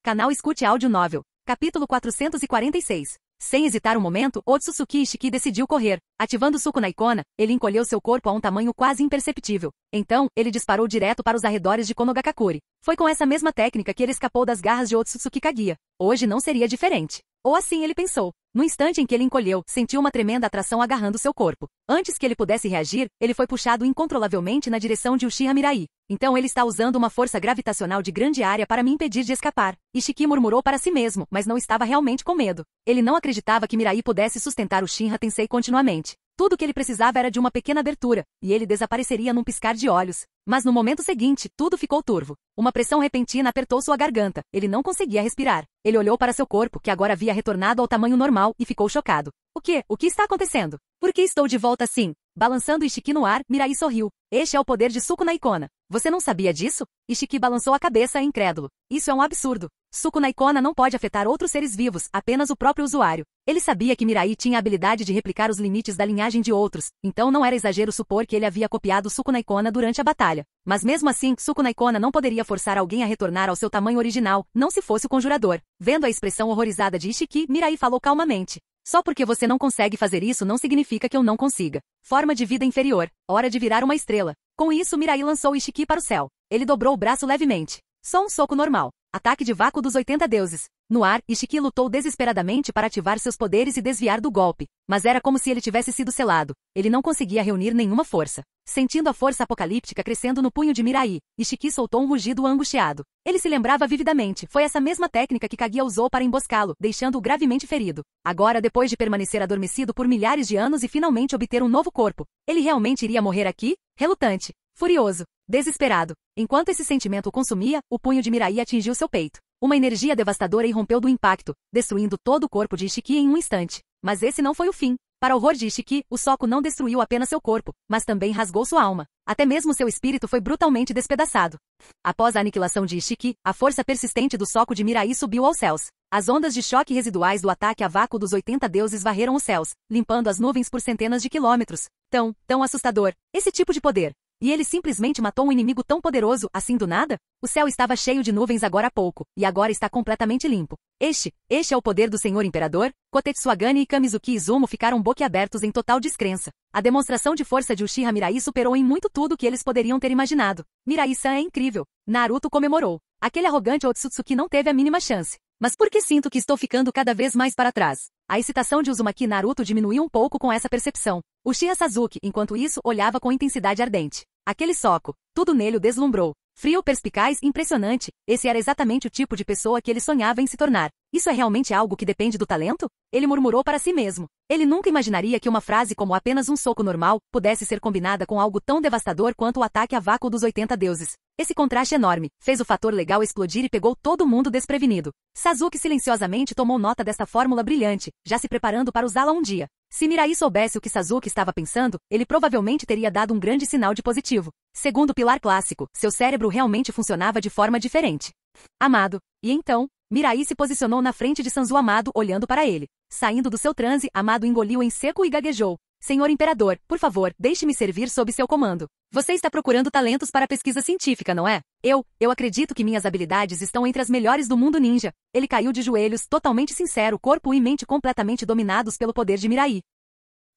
Canal Escute Áudio Novel. Capítulo 446. Sem hesitar um momento, Otsutsuki Ishiki decidiu correr. Ativando Sukuna Ikona, ele encolheu seu corpo a um tamanho quase imperceptível. Então, ele disparou direto para os arredores de Konogakakure. Foi com essa mesma técnica que ele escapou das garras de Otsutsuki Kaguya. Hoje não seria diferente. Ou assim ele pensou. No instante em que ele encolheu, sentiu uma tremenda atração agarrando seu corpo. Antes que ele pudesse reagir, ele foi puxado incontrolavelmente na direção de Uchiha Mirai. Então ele está usando uma força gravitacional de grande área para me impedir de escapar. Ishiki murmurou para si mesmo, mas não estava realmente com medo. Ele não acreditava que Mirai pudesse sustentar o Shinra Tensei continuamente. Tudo o que ele precisava era de uma pequena abertura, e ele desapareceria num piscar de olhos. Mas no momento seguinte, tudo ficou turvo. Uma pressão repentina apertou sua garganta. Ele não conseguia respirar. Ele olhou para seu corpo, que agora havia retornado ao tamanho normal, e ficou chocado. O quê? O que está acontecendo? Por que estou de volta assim? Balançando Ishiki no ar, Mirai sorriu. Este é o poder de Sukuna Ikona. Você não sabia disso? Ishiki balançou a cabeça incrédulo. Isso é um absurdo. Sukuna Ikona não pode afetar outros seres vivos, apenas o próprio usuário. Ele sabia que Mirai tinha a habilidade de replicar os limites da linhagem de outros, então não era exagero supor que ele havia copiado Sukuna Ikona durante a batalha. Mas mesmo assim, Sukuna Ikona não poderia forçar alguém a retornar ao seu tamanho original, não se fosse o conjurador. Vendo a expressão horrorizada de Ishiki, Mirai falou calmamente. Só porque você não consegue fazer isso não significa que eu não consiga. Forma de vida inferior. Hora de virar uma estrela. Com isso, Mirai lançou Ishiki para o céu. Ele dobrou o braço levemente. Só um soco normal. Ataque de vácuo dos 80 deuses. No ar, Ishiki lutou desesperadamente para ativar seus poderes e desviar do golpe. Mas era como se ele tivesse sido selado. Ele não conseguia reunir nenhuma força. Sentindo a força apocalíptica crescendo no punho de Mirai, Ishiki soltou um rugido angustiado. Ele se lembrava vividamente. Foi essa mesma técnica que Kaguya usou para emboscá-lo, deixando-o gravemente ferido. Agora, depois de permanecer adormecido por milhares de anos e finalmente obter um novo corpo, ele realmente iria morrer aqui? Relutante. Furioso. Desesperado. Enquanto esse sentimento o consumia, o punho de Mirai atingiu seu peito. Uma energia devastadora irrompeu do impacto, destruindo todo o corpo de Ishiki em um instante. Mas esse não foi o fim. Para o horror de Ishiki, o soco não destruiu apenas seu corpo, mas também rasgou sua alma. Até mesmo seu espírito foi brutalmente despedaçado. Após a aniquilação de Ishiki, a força persistente do soco de Mirai subiu aos céus. As ondas de choque residuais do ataque a vácuo dos 80 deuses varreram os céus, limpando as nuvens por centenas de quilômetros. Tão assustador. Esse tipo de poder. E ele simplesmente matou um inimigo tão poderoso, assim do nada? O céu estava cheio de nuvens agora há pouco, e agora está completamente limpo. Este é o poder do Senhor Imperador? Kotetsuagane e Kamizuki Izumo ficaram boquiabertos em total descrença. A demonstração de força de Uchiha Mirai superou em muito tudo que eles poderiam ter imaginado. Mirai-san é incrível. Naruto comemorou. Aquele arrogante Otsutsuki não teve a mínima chance. Mas por que sinto que estou ficando cada vez mais para trás? A excitação de Uzumaki Naruto diminuiu um pouco com essa percepção. Uchiha Sasuke, enquanto isso, olhava com intensidade ardente. Aquele soco, tudo nele o deslumbrou. Frio, perspicaz, impressionante. Esse era exatamente o tipo de pessoa que ele sonhava em se tornar. Isso é realmente algo que depende do talento? Ele murmurou para si mesmo. Ele nunca imaginaria que uma frase como apenas um soco normal pudesse ser combinada com algo tão devastador quanto o ataque a vácuo dos 80 deuses. Esse contraste enorme fez o fator legal explodir e pegou todo mundo desprevenido. Sasuke silenciosamente tomou nota desta fórmula brilhante, já se preparando para usá-la um dia. Se Mirai soubesse o que Sasuke estava pensando, ele provavelmente teria dado um grande sinal de positivo. Segundo o pilar clássico, seu cérebro realmente funcionava de forma diferente. Amado. E então, Mirai se posicionou na frente de Sanzu Amado, olhando para ele. Saindo do seu transe, Amado engoliu em seco e gaguejou. Senhor Imperador, por favor, deixe-me servir sob seu comando. Você está procurando talentos para pesquisa científica, não é? Eu acredito que minhas habilidades estão entre as melhores do mundo ninja. Ele caiu de joelhos, totalmente sincero, corpo e mente completamente dominados pelo poder de Mirai.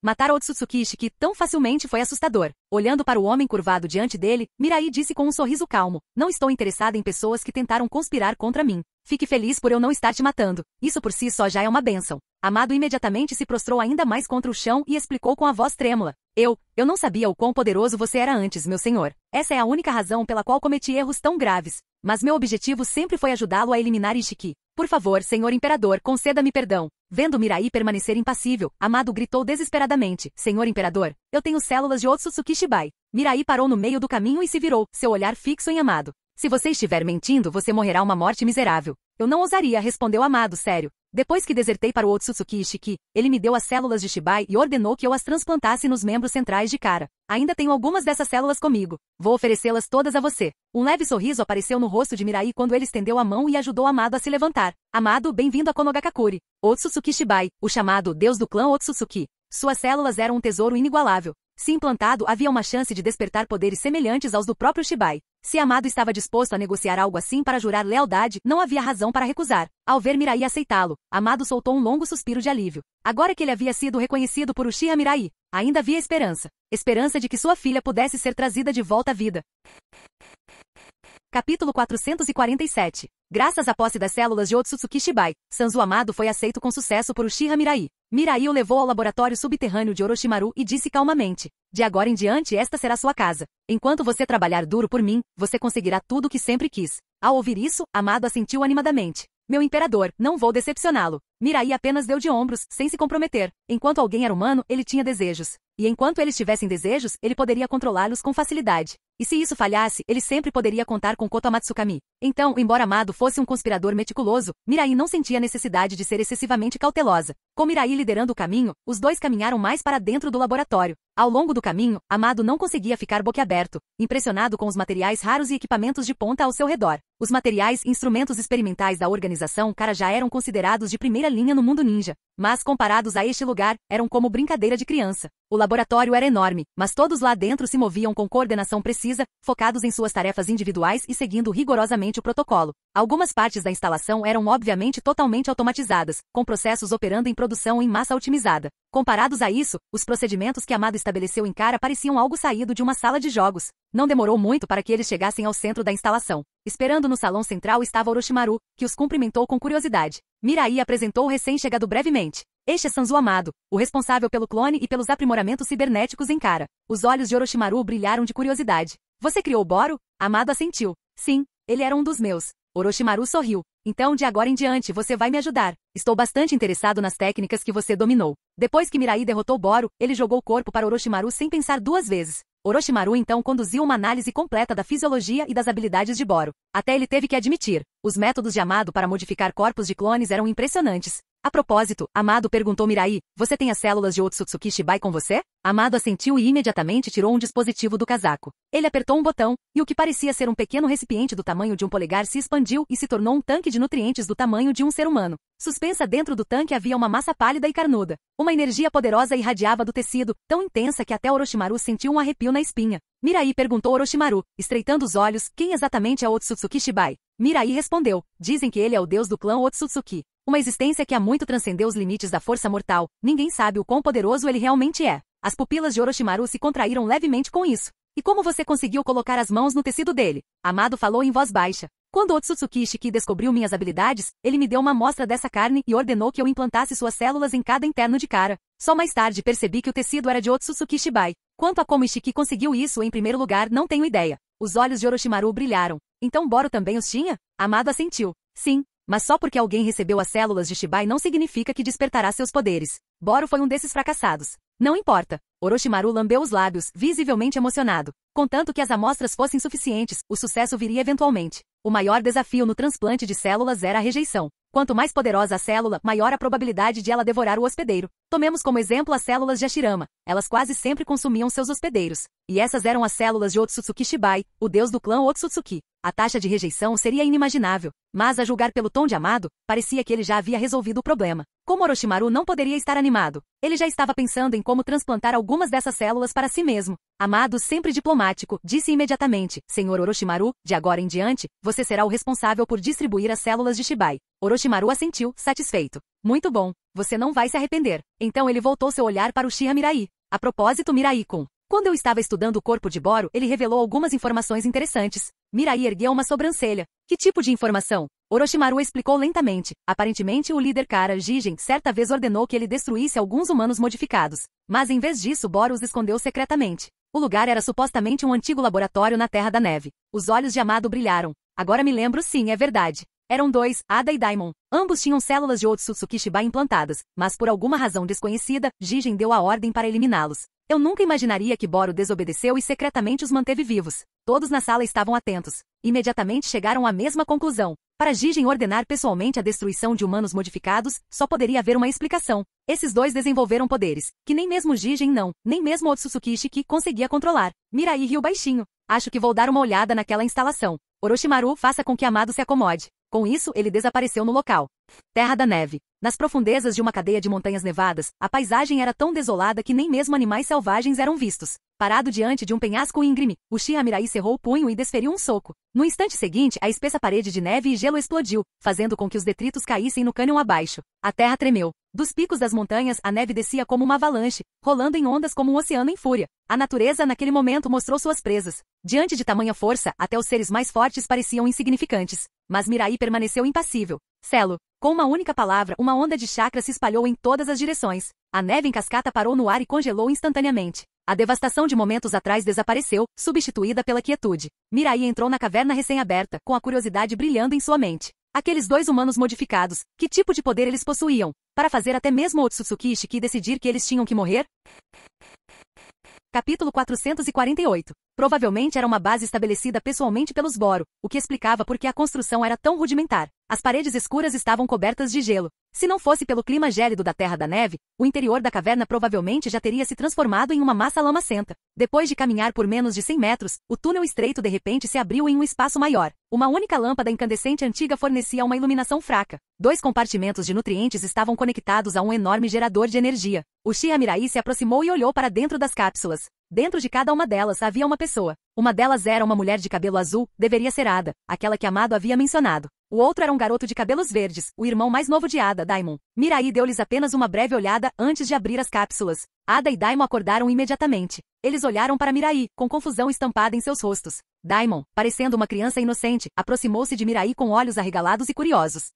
Matar Otsutsuki Ishiki tão facilmente foi assustador. Olhando para o homem curvado diante dele, Mirai disse com um sorriso calmo. Não estou interessada em pessoas que tentaram conspirar contra mim. Fique feliz por eu não estar te matando. Isso por si só já é uma bênção. Amado imediatamente se prostrou ainda mais contra o chão e explicou com a voz trêmula. Eu não sabia o quão poderoso você era antes, meu senhor. Essa é a única razão pela qual cometi erros tão graves. Mas meu objetivo sempre foi ajudá-lo a eliminar Ishiki. Por favor, senhor imperador, conceda-me perdão. Vendo Mirai permanecer impassível, Amado gritou desesperadamente. Senhor imperador, eu tenho células de Otsutsuki Shibai. Mirai parou no meio do caminho e se virou, seu olhar fixo em Amado. Se você estiver mentindo, você morrerá uma morte miserável. Eu não ousaria, respondeu Amado, sério. Depois que desertei para o Otsutsuki Ishiki, ele me deu as células de Shibai e ordenou que eu as transplantasse nos membros centrais de Kara. Ainda tenho algumas dessas células comigo. Vou oferecê-las todas a você. Um leve sorriso apareceu no rosto de Mirai quando ele estendeu a mão e ajudou Amado a se levantar. Amado, bem-vindo a Konogakakure. Otsutsuki Shibai, o chamado Deus do clã Otsutsuki. Suas células eram um tesouro inigualável. Se implantado, havia uma chance de despertar poderes semelhantes aos do próprio Shibai. Se Amado estava disposto a negociar algo assim para jurar lealdade, não havia razão para recusar. Ao ver Mirai aceitá-lo, Amado soltou um longo suspiro de alívio. Agora que ele havia sido reconhecido por Uchiha Mirai, ainda havia esperança. Esperança de que sua filha pudesse ser trazida de volta à vida. Capítulo 447. Graças à posse das células de Otsutsuki Shibai, Sanzu Amado foi aceito com sucesso por Uchiha Mirai. Mirai o levou ao laboratório subterrâneo de Orochimaru e disse calmamente: de agora em diante esta será sua casa. Enquanto você trabalhar duro por mim, você conseguirá tudo o que sempre quis. Ao ouvir isso, Amado assentiu animadamente. Meu imperador, não vou decepcioná-lo. Mirai apenas deu de ombros, sem se comprometer. Enquanto alguém era humano, ele tinha desejos. E enquanto eles tivessem desejos, ele poderia controlá-los com facilidade. E se isso falhasse, ele sempre poderia contar com Koto Matsukami. Então, embora Amado fosse um conspirador meticuloso, Mirai não sentia necessidade de ser excessivamente cautelosa. Com Mirai liderando o caminho, os dois caminharam mais para dentro do laboratório. Ao longo do caminho, Amado não conseguia ficar boquiaberto, impressionado com os materiais raros e equipamentos de ponta ao seu redor. Os materiais e instrumentos experimentais da organização Kara já eram considerados de primeira linha no mundo ninja, mas comparados a este lugar, eram como brincadeira de criança. O laboratório era enorme, mas todos lá dentro se moviam com coordenação precisa, focados em suas tarefas individuais e seguindo rigorosamente o protocolo. Algumas partes da instalação eram obviamente totalmente automatizadas, com processos operando em produção em massa otimizada. Comparados a isso, os procedimentos que Amado estabeleceu em Kara pareciam algo saído de uma sala de jogos. Não demorou muito para que eles chegassem ao centro da instalação. Esperando no salão central estava Orochimaru, que os cumprimentou com curiosidade. Mirai apresentou o recém-chegado brevemente. Este é Sanzu Amado, o responsável pelo clone e pelos aprimoramentos cibernéticos em Kara. Os olhos de Orochimaru brilharam de curiosidade. Você criou Boro? Amado assentiu. Sim, ele era um dos meus. Orochimaru sorriu. Então de agora em diante você vai me ajudar. Estou bastante interessado nas técnicas que você dominou. Depois que Mirai derrotou Boro, ele jogou o corpo para Orochimaru sem pensar duas vezes. Orochimaru então conduziu uma análise completa da fisiologia e das habilidades de Boro. Até ele teve que admitir, os métodos de Amado para modificar corpos de clones eram impressionantes. A propósito, Amado perguntou Mirai, você tem as células de Otsutsuki Shibai com você? Amado assentiu e imediatamente tirou um dispositivo do casaco. Ele apertou um botão, e o que parecia ser um pequeno recipiente do tamanho de um polegar se expandiu e se tornou um tanque de nutrientes do tamanho de um ser humano. Suspensa dentro do tanque havia uma massa pálida e carnuda. Uma energia poderosa irradiava do tecido, tão intensa que até Orochimaru sentiu um arrepio na espinha. Mirai perguntou a Orochimaru, estreitando os olhos, quem exatamente é Otsutsuki Shibai? Mirai respondeu, dizem que ele é o deus do clã Otsutsuki. Uma existência que há muito transcendeu os limites da força mortal, ninguém sabe o quão poderoso ele realmente é. As pupilas de Orochimaru se contraíram levemente com isso. E como você conseguiu colocar as mãos no tecido dele? Amado falou em voz baixa. Quando Otsutsuki Ishiki descobriu minhas habilidades, ele me deu uma amostra dessa carne e ordenou que eu implantasse suas células em cada interno de Kara. Só mais tarde percebi que o tecido era de Otsutsuki Shibai. Quanto a como Ishiki conseguiu isso em primeiro lugar, não tenho ideia. Os olhos de Orochimaru brilharam. Então Boro também os tinha? Amado assentiu. Sim. Mas só porque alguém recebeu as células de Shibai não significa que despertará seus poderes. Boro foi um desses fracassados. Não importa. Orochimaru lambeu os lábios, visivelmente emocionado. Contanto que as amostras fossem suficientes, o sucesso viria eventualmente. O maior desafio no transplante de células era a rejeição. Quanto mais poderosa a célula, maior a probabilidade de ela devorar o hospedeiro. Tomemos como exemplo as células de Hashirama. Elas quase sempre consumiam seus hospedeiros. E essas eram as células de Otsutsuki Shibai, o deus do clã Otsutsuki. A taxa de rejeição seria inimaginável. Mas a julgar pelo tom de Amado, parecia que ele já havia resolvido o problema. Como Orochimaru não poderia estar animado? Ele já estava pensando em como transplantar algumas dessas células para si mesmo. Amado, sempre diplomático, disse imediatamente, Senhor Orochimaru, de agora em diante, você será o responsável por distribuir as células de Shibai. Orochimaru assentiu, satisfeito. Muito bom. Você não vai se arrepender. Então ele voltou seu olhar para Uchiha Mirai. A propósito, Mirai-kun, Quando eu estava estudando o corpo de Boro, ele revelou algumas informações interessantes. Mirai ergueu uma sobrancelha. Que tipo de informação? Orochimaru explicou lentamente. Aparentemente, o líder Kara Jigen certa vez ordenou que ele destruísse alguns humanos modificados. Mas em vez disso, Boro os escondeu secretamente. O lugar era supostamente um antigo laboratório na Terra da Neve. Os olhos de Amado brilharam. Agora me lembro, sim, é verdade. Eram dois, Ada e Daimon. Ambos tinham células de Otsutsuki Shibai implantadas, mas por alguma razão desconhecida, Jigen deu a ordem para eliminá-los. Eu nunca imaginaria que Boro desobedeceu e secretamente os manteve vivos. Todos na sala estavam atentos. Imediatamente chegaram à mesma conclusão. Para Jigen ordenar pessoalmente a destruição de humanos modificados, só poderia haver uma explicação. Esses dois desenvolveram poderes, que nem mesmo Jigen não, nem mesmo Otsutsuki Ishiki conseguia controlar. Mirai riu baixinho. Acho que vou dar uma olhada naquela instalação. Orochimaru, faça com que Amado se acomode. Com isso, ele desapareceu no local. Terra da Neve. Nas profundezas de uma cadeia de montanhas nevadas, a paisagem era tão desolada que nem mesmo animais selvagens eram vistos. Parado diante de um penhasco íngreme, Uchiha Mirai cerrou o punho e desferiu um soco. No instante seguinte, a espessa parede de neve e gelo explodiu, fazendo com que os detritos caíssem no cânion abaixo. A terra tremeu. Dos picos das montanhas, a neve descia como uma avalanche, rolando em ondas como um oceano em fúria. A natureza, naquele momento, mostrou suas presas. Diante de tamanha força, até os seres mais fortes pareciam insignificantes. Mas Mirai permaneceu impassível. Selo. Com uma única palavra, uma onda de chakra se espalhou em todas as direções. A neve em cascata parou no ar e congelou instantaneamente. A devastação de momentos atrás desapareceu, substituída pela quietude. Mirai entrou na caverna recém-aberta, com a curiosidade brilhando em sua mente. Aqueles dois humanos modificados, que tipo de poder eles possuíam? Para fazer até mesmo Otsutsuki Ishiki decidir que eles tinham que morrer? Capítulo 448. Provavelmente era uma base estabelecida pessoalmente pelos Boro, o que explicava por que a construção era tão rudimentar. As paredes escuras estavam cobertas de gelo. Se não fosse pelo clima gélido da Terra da Neve, o interior da caverna provavelmente já teria se transformado em uma massa lamacenta. Depois de caminhar por menos de 100 metros, o túnel estreito de repente se abriu em um espaço maior. Uma única lâmpada incandescente antiga fornecia uma iluminação fraca. Dois compartimentos de nutrientes estavam conectados a um enorme gerador de energia. Uchiha Mirai se aproximou e olhou para dentro das cápsulas. Dentro de cada uma delas havia uma pessoa. Uma delas era uma mulher de cabelo azul, deveria ser Ada, aquela que Amado havia mencionado. O outro era um garoto de cabelos verdes, o irmão mais novo de Ada, Daimon. Mirai deu-lhes apenas uma breve olhada antes de abrir as cápsulas. Ada e Daimon acordaram imediatamente. Eles olharam para Mirai, com confusão estampada em seus rostos. Daimon, parecendo uma criança inocente, aproximou-se de Mirai com olhos arregalados e curiosos.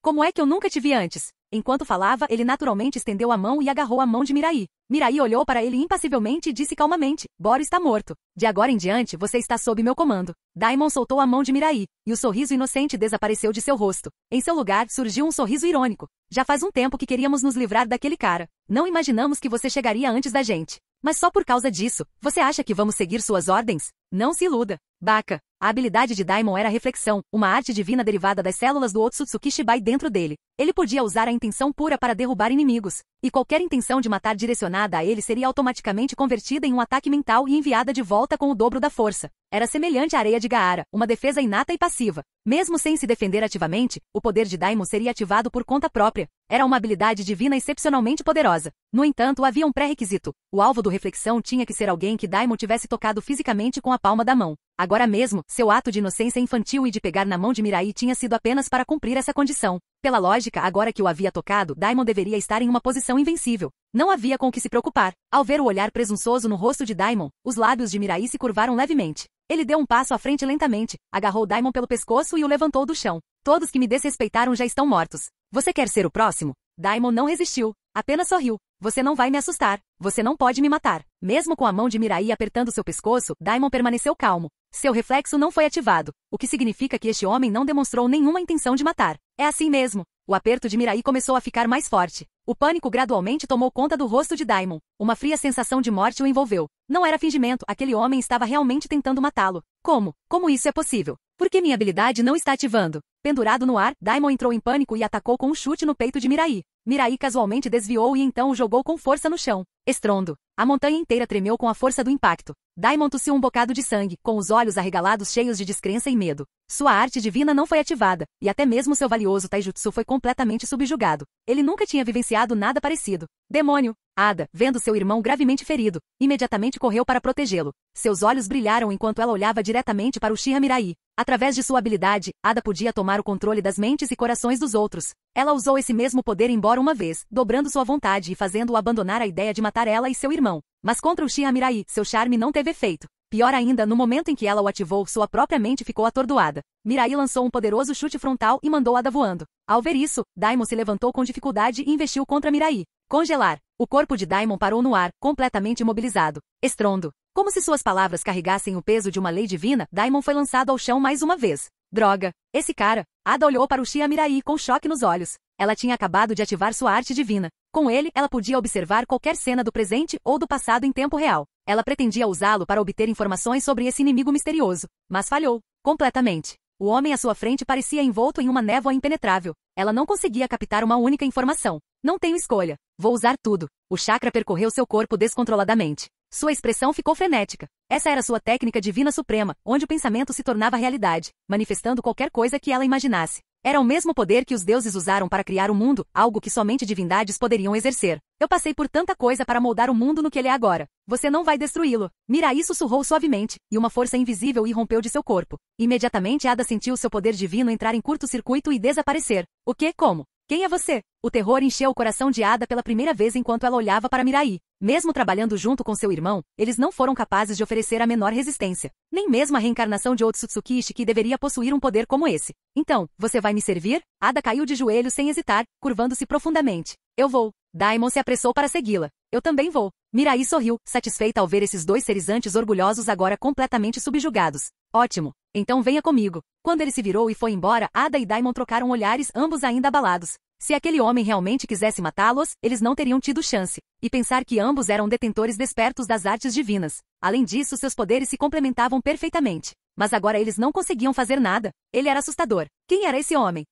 Como é que eu nunca te vi antes? Enquanto falava, ele naturalmente estendeu a mão e agarrou a mão de Mirai. Mirai olhou para ele impassivelmente e disse calmamente, Boro está morto. De agora em diante, você está sob meu comando. Daimon soltou a mão de Mirai, e o sorriso inocente desapareceu de seu rosto. Em seu lugar, surgiu um sorriso irônico. Já faz um tempo que queríamos nos livrar daquele cara. Não imaginamos que você chegaria antes da gente. Mas só por causa disso, você acha que vamos seguir suas ordens? Não se iluda. Baka. A habilidade de Daimon era a reflexão, uma arte divina derivada das células do Otsutsuki Shibai dentro dele. Ele podia usar a intenção pura para derrubar inimigos, e qualquer intenção de matar direcionada a ele seria automaticamente convertida em um ataque mental e enviada de volta com o dobro da força. Era semelhante à areia de Gaara, uma defesa inata e passiva. Mesmo sem se defender ativamente, o poder de Daimon seria ativado por conta própria. Era uma habilidade divina excepcionalmente poderosa. No entanto, havia um pré-requisito. O alvo do reflexão tinha que ser alguém que Daimon tivesse tocado fisicamente com a palma da mão. Agora mesmo, seu ato de inocência infantil e de pegar na mão de Mirai tinha sido apenas para cumprir essa condição. Pela lógica, agora que o havia tocado, Daimon deveria estar em uma posição invencível. Não havia com o que se preocupar. Ao ver o olhar presunçoso no rosto de Daimon, os lábios de Mirai se curvaram levemente. Ele deu um passo à frente lentamente, agarrou Daimon pelo pescoço e o levantou do chão. Todos que me desrespeitaram já estão mortos. Você quer ser o próximo? Daimon não resistiu. Apenas sorriu. Você não vai me assustar. Você não pode me matar. Mesmo com a mão de Mirai apertando seu pescoço, Daimon permaneceu calmo. Seu reflexo não foi ativado, o que significa que este homem não demonstrou nenhuma intenção de matar. É assim mesmo. O aperto de Mirai começou a ficar mais forte. O pânico gradualmente tomou conta do rosto de Daimon. Uma fria sensação de morte o envolveu. Não era fingimento, aquele homem estava realmente tentando matá-lo. Como? Como isso é possível? Por que minha habilidade não está ativando? Pendurado no ar, Daimon entrou em pânico e atacou com um chute no peito de Mirai. Mirai casualmente desviou e então o jogou com força no chão. Estrondo. A montanha inteira tremeu com a força do impacto. Daimon tossiu um bocado de sangue, com os olhos arregalados cheios de descrença e medo. Sua arte divina não foi ativada, e até mesmo seu valioso taijutsu foi completamente subjugado. Ele nunca tinha vivenciado nada parecido. Demônio! Ada, vendo seu irmão gravemente ferido, imediatamente correu para protegê-lo. Seus olhos brilharam enquanto ela olhava diretamente para Uchiha Mirai. Através de sua habilidade, Ada podia tomar o controle das mentes e corações dos outros. Ela usou esse mesmo poder embora uma vez, dobrando sua vontade e fazendo-o abandonar a ideia de matar ela e seu irmão. Mas contra Uchiha Mirai, seu charme não teve efeito. Pior ainda, no momento em que ela o ativou, sua própria mente ficou atordoada. Mirai lançou um poderoso chute frontal e mandou Ada voando. Ao ver isso, Daimon se levantou com dificuldade e investiu contra Mirai. Congelar. O corpo de Daimon parou no ar, completamente imobilizado. Estrondo. Como se suas palavras carregassem o peso de uma lei divina, Daimon foi lançado ao chão mais uma vez. Droga. Esse cara. Ada olhou para Uchiha Mirai com choque nos olhos. Ela tinha acabado de ativar sua arte divina. Com ele, ela podia observar qualquer cena do presente ou do passado em tempo real. Ela pretendia usá-lo para obter informações sobre esse inimigo misterioso, mas falhou, completamente. O homem à sua frente parecia envolto em uma névoa impenetrável. Ela não conseguia captar uma única informação. Não tenho escolha. Vou usar tudo. O chakra percorreu seu corpo descontroladamente. Sua expressão ficou frenética. Essa era sua técnica divina suprema, onde o pensamento se tornava realidade, manifestando qualquer coisa que ela imaginasse. Era o mesmo poder que os deuses usaram para criar o mundo, algo que somente divindades poderiam exercer. Eu passei por tanta coisa para moldar o mundo no que ele é agora. Você não vai destruí-lo. Mirai sussurrou suavemente, e uma força invisível irrompeu de seu corpo. Imediatamente Ada sentiu seu poder divino entrar em curto-circuito e desaparecer. O quê? Como? Quem é você? O terror encheu o coração de Ada pela primeira vez enquanto ela olhava para Mirai. Mesmo trabalhando junto com seu irmão, eles não foram capazes de oferecer a menor resistência. Nem mesmo a reencarnação de Otsutsuki Ishiki deveria possuir um poder como esse. Então, você vai me servir? Ada caiu de joelhos sem hesitar, curvando-se profundamente. Eu vou. Daimon se apressou para segui-la. Eu também vou. Mirai sorriu, satisfeita ao ver esses dois seres antes orgulhosos agora completamente subjugados. Ótimo. Então venha comigo. Quando ele se virou e foi embora, Ada e Daimon trocaram olhares, ambos ainda abalados. Se aquele homem realmente quisesse matá-los, eles não teriam tido chance. E pensar que ambos eram detentores despertos das artes divinas. Além disso, seus poderes se complementavam perfeitamente. Mas agora eles não conseguiam fazer nada. Ele era assustador. Quem era esse homem?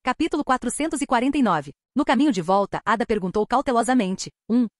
Capítulo 449. No caminho de volta, Ada perguntou cautelosamente.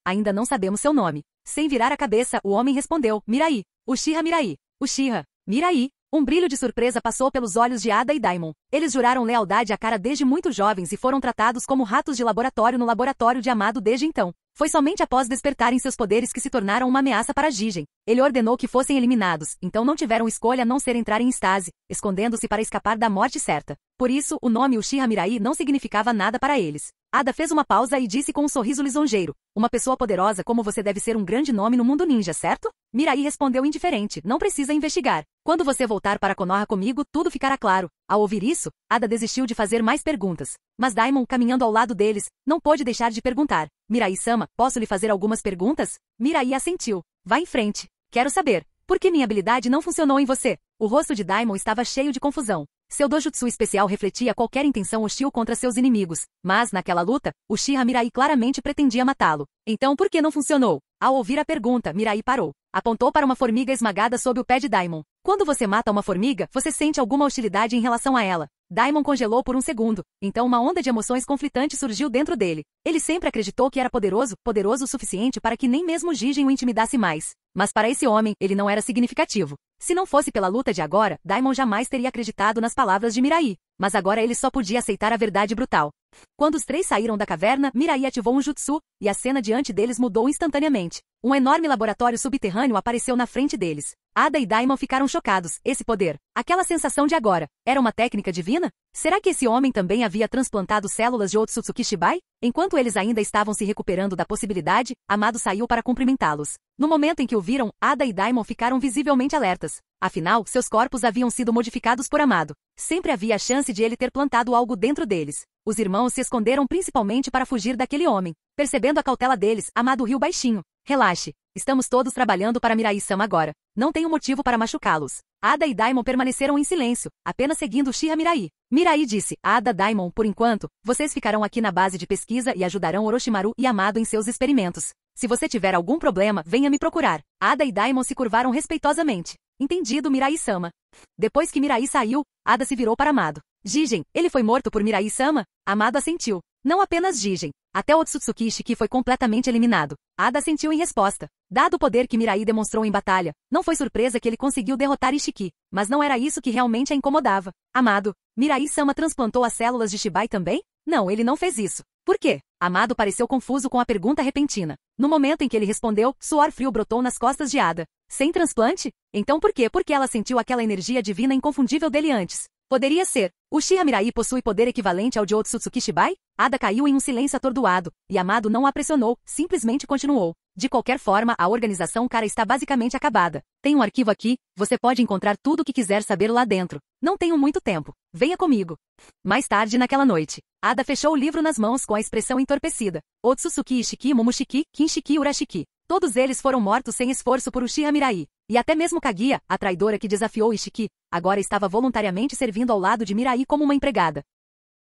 Ainda não sabemos seu nome. Sem virar a cabeça, o homem respondeu. Mirai. Uchiha Mirai. Uchiha. Mirai. Um brilho de surpresa passou pelos olhos de Ada e Daimon. Eles juraram lealdade à cara desde muito jovens e foram tratados como ratos de laboratório no laboratório de Amado desde então. Foi somente após despertarem seus poderes que se tornaram uma ameaça para Jigen. Ele ordenou que fossem eliminados, então não tiveram escolha a não ser entrar em estase, escondendo-se para escapar da morte certa. Por isso, o nome Uchiha Mirai não significava nada para eles. Ada fez uma pausa e disse com um sorriso lisonjeiro. Uma pessoa poderosa como você deve ser um grande nome no mundo ninja, certo? Mirai respondeu indiferente. Não precisa investigar. Quando você voltar para Konoha comigo, tudo ficará claro. Ao ouvir isso, Ada desistiu de fazer mais perguntas. Mas Daimon, caminhando ao lado deles, não pôde deixar de perguntar. Mirai-sama, posso lhe fazer algumas perguntas? Mirai assentiu. Vá em frente. Quero saber. Por que minha habilidade não funcionou em você? O rosto de Daimon estava cheio de confusão. Seu dojutsu especial refletia qualquer intenção hostil contra seus inimigos, mas, naquela luta, Uchiha Mirai claramente pretendia matá-lo. Então por que não funcionou? Ao ouvir a pergunta, Mirai parou. Apontou para uma formiga esmagada sob o pé de Daimon. Quando você mata uma formiga, você sente alguma hostilidade em relação a ela. Daimon congelou por um segundo. Então uma onda de emoções conflitantes surgiu dentro dele. Ele sempre acreditou que era poderoso o suficiente para que nem mesmo Jigen o intimidasse mais. Mas para esse homem, ele não era significativo. Se não fosse pela luta de agora, Daimon jamais teria acreditado nas palavras de Mirai. Mas agora ele só podia aceitar a verdade brutal. Quando os três saíram da caverna, Mirai ativou um jutsu, e a cena diante deles mudou instantaneamente. Um enorme laboratório subterrâneo apareceu na frente deles. Ada e Daimon ficaram chocados. Esse poder, aquela sensação de agora, era uma técnica divina? Será que esse homem também havia transplantado células de Otsutsuki Shibai? Enquanto eles ainda estavam se recuperando da possibilidade, Amado saiu para cumprimentá-los. No momento em que o viram, Ada e Daimon ficaram visivelmente alertas. Afinal, seus corpos haviam sido modificados por Amado. Sempre havia a chance de ele ter plantado algo dentro deles. Os irmãos se esconderam principalmente para fugir daquele homem. Percebendo a cautela deles, Amado riu baixinho. Relaxe. Estamos todos trabalhando para Mirai-sama agora. Não tenho motivo para machucá-los. Ada e Daimon permaneceram em silêncio, apenas seguindo Uchiha Mirai. Mirai disse, Ada, Daimon, por enquanto, vocês ficarão aqui na base de pesquisa e ajudarão Orochimaru e Amado em seus experimentos. Se você tiver algum problema, venha me procurar. Ada e Daimon se curvaram respeitosamente. Entendido, Mirai-sama. Depois que Mirai saiu, Ada se virou para Amado. Jigen, ele foi morto por Mirai-sama? Amado assentiu. Não apenas Jigen. Até Otsutsuki Ishiki foi completamente eliminado. Ada assentiu em resposta. Dado o poder que Mirai demonstrou em batalha, não foi surpresa que ele conseguiu derrotar Ishiki. Mas não era isso que realmente a incomodava. Amado, Mirai-sama transplantou as células de Shibai também? Não, ele não fez isso. Por quê? Amado pareceu confuso com a pergunta repentina. No momento em que ele respondeu, suor frio brotou nas costas de Ada. Sem transplante? Então por quê? Porque ela sentiu aquela energia divina inconfundível dele antes. Poderia ser. Uchiha Mirai possui poder equivalente ao de Otsutsuki Shibai? Ada caiu em um silêncio atordoado, e Amado não a pressionou, simplesmente continuou. De qualquer forma, a organização cara está basicamente acabada. Tem um arquivo aqui, você pode encontrar tudo o que quiser saber lá dentro. Não tenho muito tempo. Venha comigo. Mais tarde naquela noite, Ada fechou o livro nas mãos com a expressão entorpecida. Otsutsuki Ishiki Momoshiki Kinshiki Urashiki. Todos eles foram mortos sem esforço por Uchiha Mirai. E até mesmo Kaguya, a traidora que desafiou Ishiki, agora estava voluntariamente servindo ao lado de Mirai como uma empregada.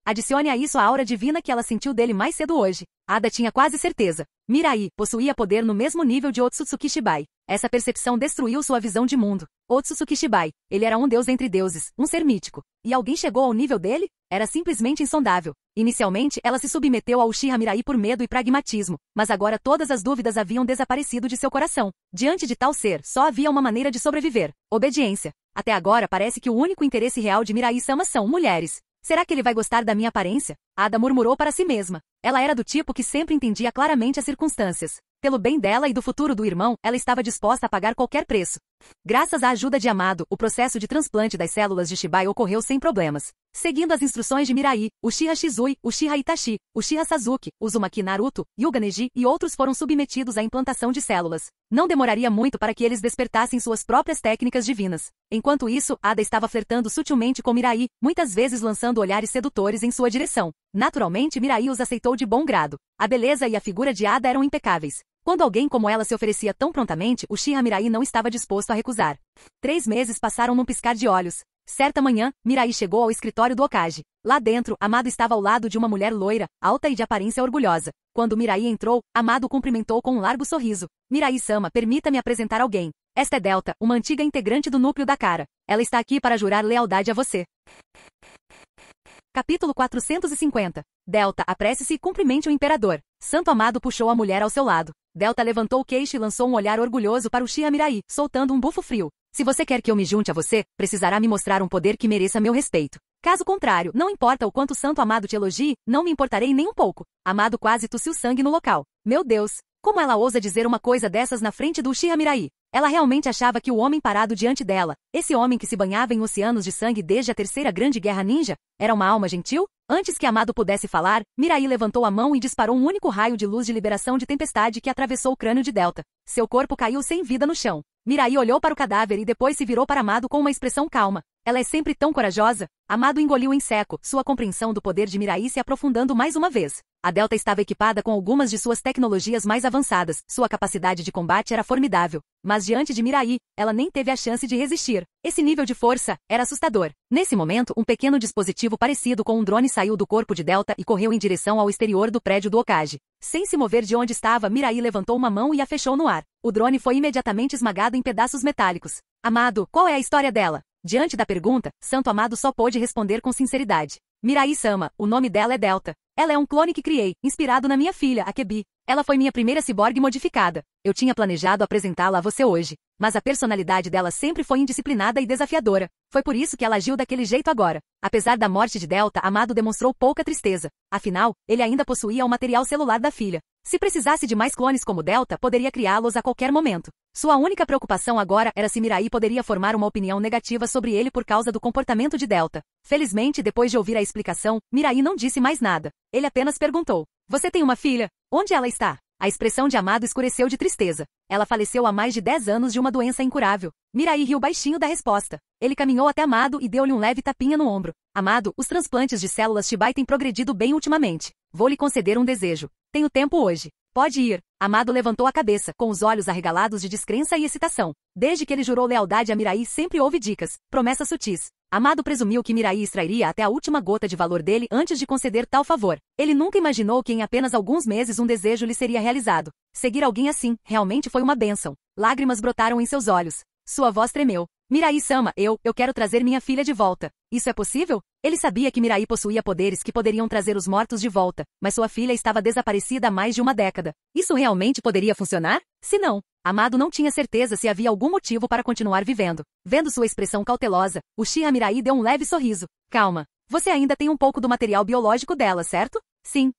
Adicione a isso a aura divina que ela sentiu dele mais cedo hoje. Ada tinha quase certeza. Mirai possuía poder no mesmo nível de Otsutsuki Shibai. Essa percepção destruiu sua visão de mundo. Otsutsuki Shibai, ele era um deus entre deuses, um ser mítico. E alguém chegou ao nível dele? Era simplesmente insondável. Inicialmente, ela se submeteu ao Uchiha Mirai por medo e pragmatismo, mas agora todas as dúvidas haviam desaparecido de seu coração. Diante de tal ser, só havia uma maneira de sobreviver: obediência. Até agora parece que o único interesse real de Mirai-sama são mulheres. Será que ele vai gostar da minha aparência? Ada murmurou para si mesma. Ela era do tipo que sempre entendia claramente as circunstâncias. Pelo bem dela e do futuro do irmão, ela estava disposta a pagar qualquer preço. Graças à ajuda de Amado, o processo de transplante das células de Shibai ocorreu sem problemas. Seguindo as instruções de Mirai, Uchiha Shizui, Uchiha Itachi, Uchiha Sasuke, Uzumaki Naruto, Hyuga Neji e outros foram submetidos à implantação de células. Não demoraria muito para que eles despertassem suas próprias técnicas divinas. Enquanto isso, Ada estava flertando sutilmente com Mirai, muitas vezes lançando olhares sedutores em sua direção. Naturalmente, Mirai os aceitou de bom grado. A beleza e a figura de Ada eram impecáveis. Quando alguém como ela se oferecia tão prontamente, Uchiha Mirai não estava disposto a recusar. 3 meses passaram num piscar de olhos. Certa manhã, Mirai chegou ao escritório do Hokage. Lá dentro, Amado estava ao lado de uma mulher loira, alta e de aparência orgulhosa. Quando Mirai entrou, Amado o cumprimentou com um largo sorriso. Mirai-sama, permita-me apresentar alguém. Esta é Delta, uma antiga integrante do núcleo da Cara. Ela está aqui para jurar lealdade a você. Capítulo 450. Delta, apresse-se e cumprimente o imperador. Santo Amado puxou a mulher ao seu lado. Delta levantou o queixo e lançou um olhar orgulhoso para Uchiha Mirai, soltando um bufo frio. Se você quer que eu me junte a você, precisará me mostrar um poder que mereça meu respeito. Caso contrário, não importa o quanto Santo Amado te elogie, não me importarei nem um pouco. Amado quase tossiu sangue no local. Meu Deus! Como ela ousa dizer uma coisa dessas na frente do Uchiha Mirai? Ela realmente achava que o homem parado diante dela, esse homem que se banhava em oceanos de sangue desde a terceira grande guerra ninja, era uma alma gentil? Antes que Amado pudesse falar, Mirai levantou a mão e disparou um único raio de luz de liberação de tempestade que atravessou o crânio de Delta. Seu corpo caiu sem vida no chão. Mirai olhou para o cadáver e depois se virou para Amado com uma expressão calma. Ela é sempre tão corajosa. Amado engoliu em seco, sua compreensão do poder de Mirai se aprofundando mais uma vez. A Delta estava equipada com algumas de suas tecnologias mais avançadas, sua capacidade de combate era formidável. Mas diante de Mirai, ela nem teve a chance de resistir. Esse nível de força era assustador. Nesse momento, um pequeno dispositivo parecido com um drone saiu do corpo de Delta e correu em direção ao exterior do prédio do Hokage. Sem se mover de onde estava, Mirai levantou uma mão e a fechou no ar. O drone foi imediatamente esmagado em pedaços metálicos. Amado, qual é a história dela? Diante da pergunta, Santo Amado só pôde responder com sinceridade. Mirai-sama, o nome dela é Delta. Ela é um clone que criei, inspirado na minha filha, Akebi. Ela foi minha primeira ciborgue modificada. Eu tinha planejado apresentá-la a você hoje, mas a personalidade dela sempre foi indisciplinada e desafiadora. Foi por isso que ela agiu daquele jeito agora. Apesar da morte de Delta, Amado demonstrou pouca tristeza. Afinal, ele ainda possuía o material celular da filha. Se precisasse de mais clones como Delta, poderia criá-los a qualquer momento. Sua única preocupação agora era se Mirai poderia formar uma opinião negativa sobre ele por causa do comportamento de Delta. Felizmente, depois de ouvir a explicação, Mirai não disse mais nada. Ele apenas perguntou: você tem uma filha? Onde ela está? A expressão de Amado escureceu de tristeza. Ela faleceu há mais de 10 anos de uma doença incurável. Mirai riu baixinho da resposta. Ele caminhou até Amado e deu-lhe um leve tapinha no ombro. Amado, os transplantes de células Shibai têm progredido bem ultimamente. Vou lhe conceder um desejo. Tenho tempo hoje. Pode ir. Amado levantou a cabeça, com os olhos arregalados de descrença e excitação. Desde que ele jurou lealdade a Mirai, sempre houve dicas, promessas sutis. Amado presumiu que Mirai extrairia até a última gota de valor dele antes de conceder tal favor. Ele nunca imaginou que em apenas alguns meses um desejo lhe seria realizado. Seguir alguém assim, realmente foi uma bênção. Lágrimas brotaram em seus olhos. Sua voz tremeu. Mirai-sama, eu quero trazer minha filha de volta. Isso é possível? Ele sabia que Mirai possuía poderes que poderiam trazer os mortos de volta, mas sua filha estava desaparecida há mais de uma década. Isso realmente poderia funcionar? Se não, Amado não tinha certeza se havia algum motivo para continuar vivendo. Vendo sua expressão cautelosa, Uchiha Mirai deu um leve sorriso. Calma. Você ainda tem um pouco do material biológico dela, certo? Sim,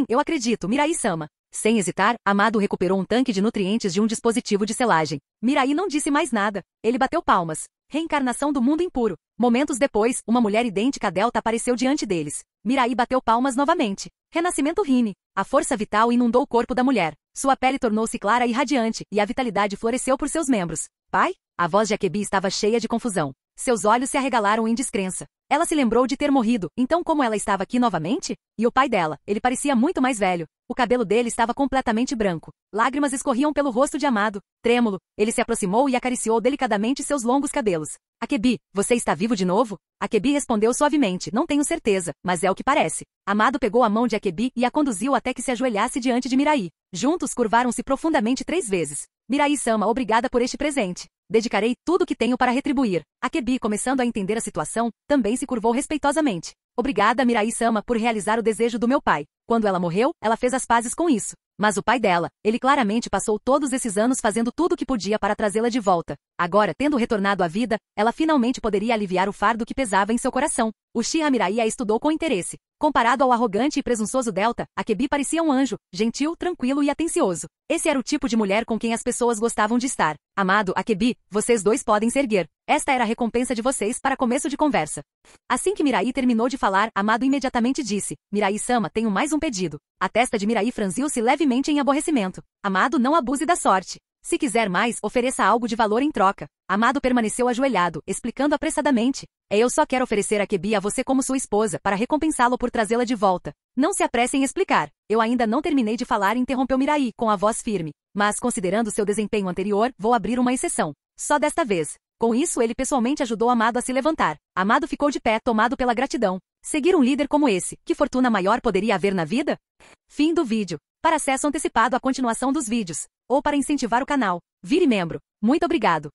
eu acredito, Mirai-sama. Sem hesitar, Amado recuperou um tanque de nutrientes de um dispositivo de selagem. Mirai não disse mais nada. Ele bateu palmas. Reencarnação do mundo impuro. Momentos depois, uma mulher idêntica a Delta apareceu diante deles. Mirai bateu palmas novamente. Renascimento Rini. A força vital inundou o corpo da mulher. Sua pele tornou-se clara e radiante, e a vitalidade floresceu por seus membros. Pai? A voz de Akebi estava cheia de confusão. Seus olhos se arregalaram em descrença. Ela se lembrou de ter morrido, então como ela estava aqui novamente? E o pai dela? Ele parecia muito mais velho. O cabelo dele estava completamente branco. Lágrimas escorriam pelo rosto de Amado. Trêmulo, ele se aproximou e acariciou delicadamente seus longos cabelos. Akebi, você está vivo de novo? Akebi respondeu suavemente, não tenho certeza, mas é o que parece. Amado pegou a mão de Akebi e a conduziu até que se ajoelhasse diante de Mirai. Juntos curvaram-se profundamente 3 vezes. Mirai-sama, obrigada por este presente. Dedicarei tudo o que tenho para retribuir. Akebi, começando a entender a situação, também se curvou respeitosamente. Obrigada, Mirai-sama, por realizar o desejo do meu pai. Quando ela morreu, ela fez as pazes com isso. Mas o pai dela, ele claramente passou todos esses anos fazendo tudo o que podia para trazê-la de volta. Agora, tendo retornado à vida, ela finalmente poderia aliviar o fardo que pesava em seu coração. Uchiha Mirai a estudou com interesse. Comparado ao arrogante e presunçoso Delta, Akebi parecia um anjo, gentil, tranquilo e atencioso. Esse era o tipo de mulher com quem as pessoas gostavam de estar. Amado, Akebi, vocês dois podem se erguer. Esta era a recompensa de vocês para começo de conversa. Assim que Mirai terminou de falar, Amado imediatamente disse, Mirai-sama, tenho mais um pedido. A testa de Mirai franziu-se levemente em aborrecimento. Amado, não abuse da sorte. Se quiser mais, ofereça algo de valor em troca. Amado permaneceu ajoelhado, explicando apressadamente. Eu só quero oferecer Akebi a você como sua esposa, para recompensá-lo por trazê-la de volta. Não se apresse em explicar. Eu ainda não terminei de falar, interrompeu Mirai, com a voz firme. Mas, considerando seu desempenho anterior, vou abrir uma exceção. Só desta vez. Com isso, ele pessoalmente ajudou Amado a se levantar. Amado ficou de pé, tomado pela gratidão. Seguir um líder como esse, que fortuna maior poderia haver na vida? Fim do vídeo. Para acesso antecipado à continuação dos vídeos, ou para incentivar o canal, vire membro. Muito obrigado.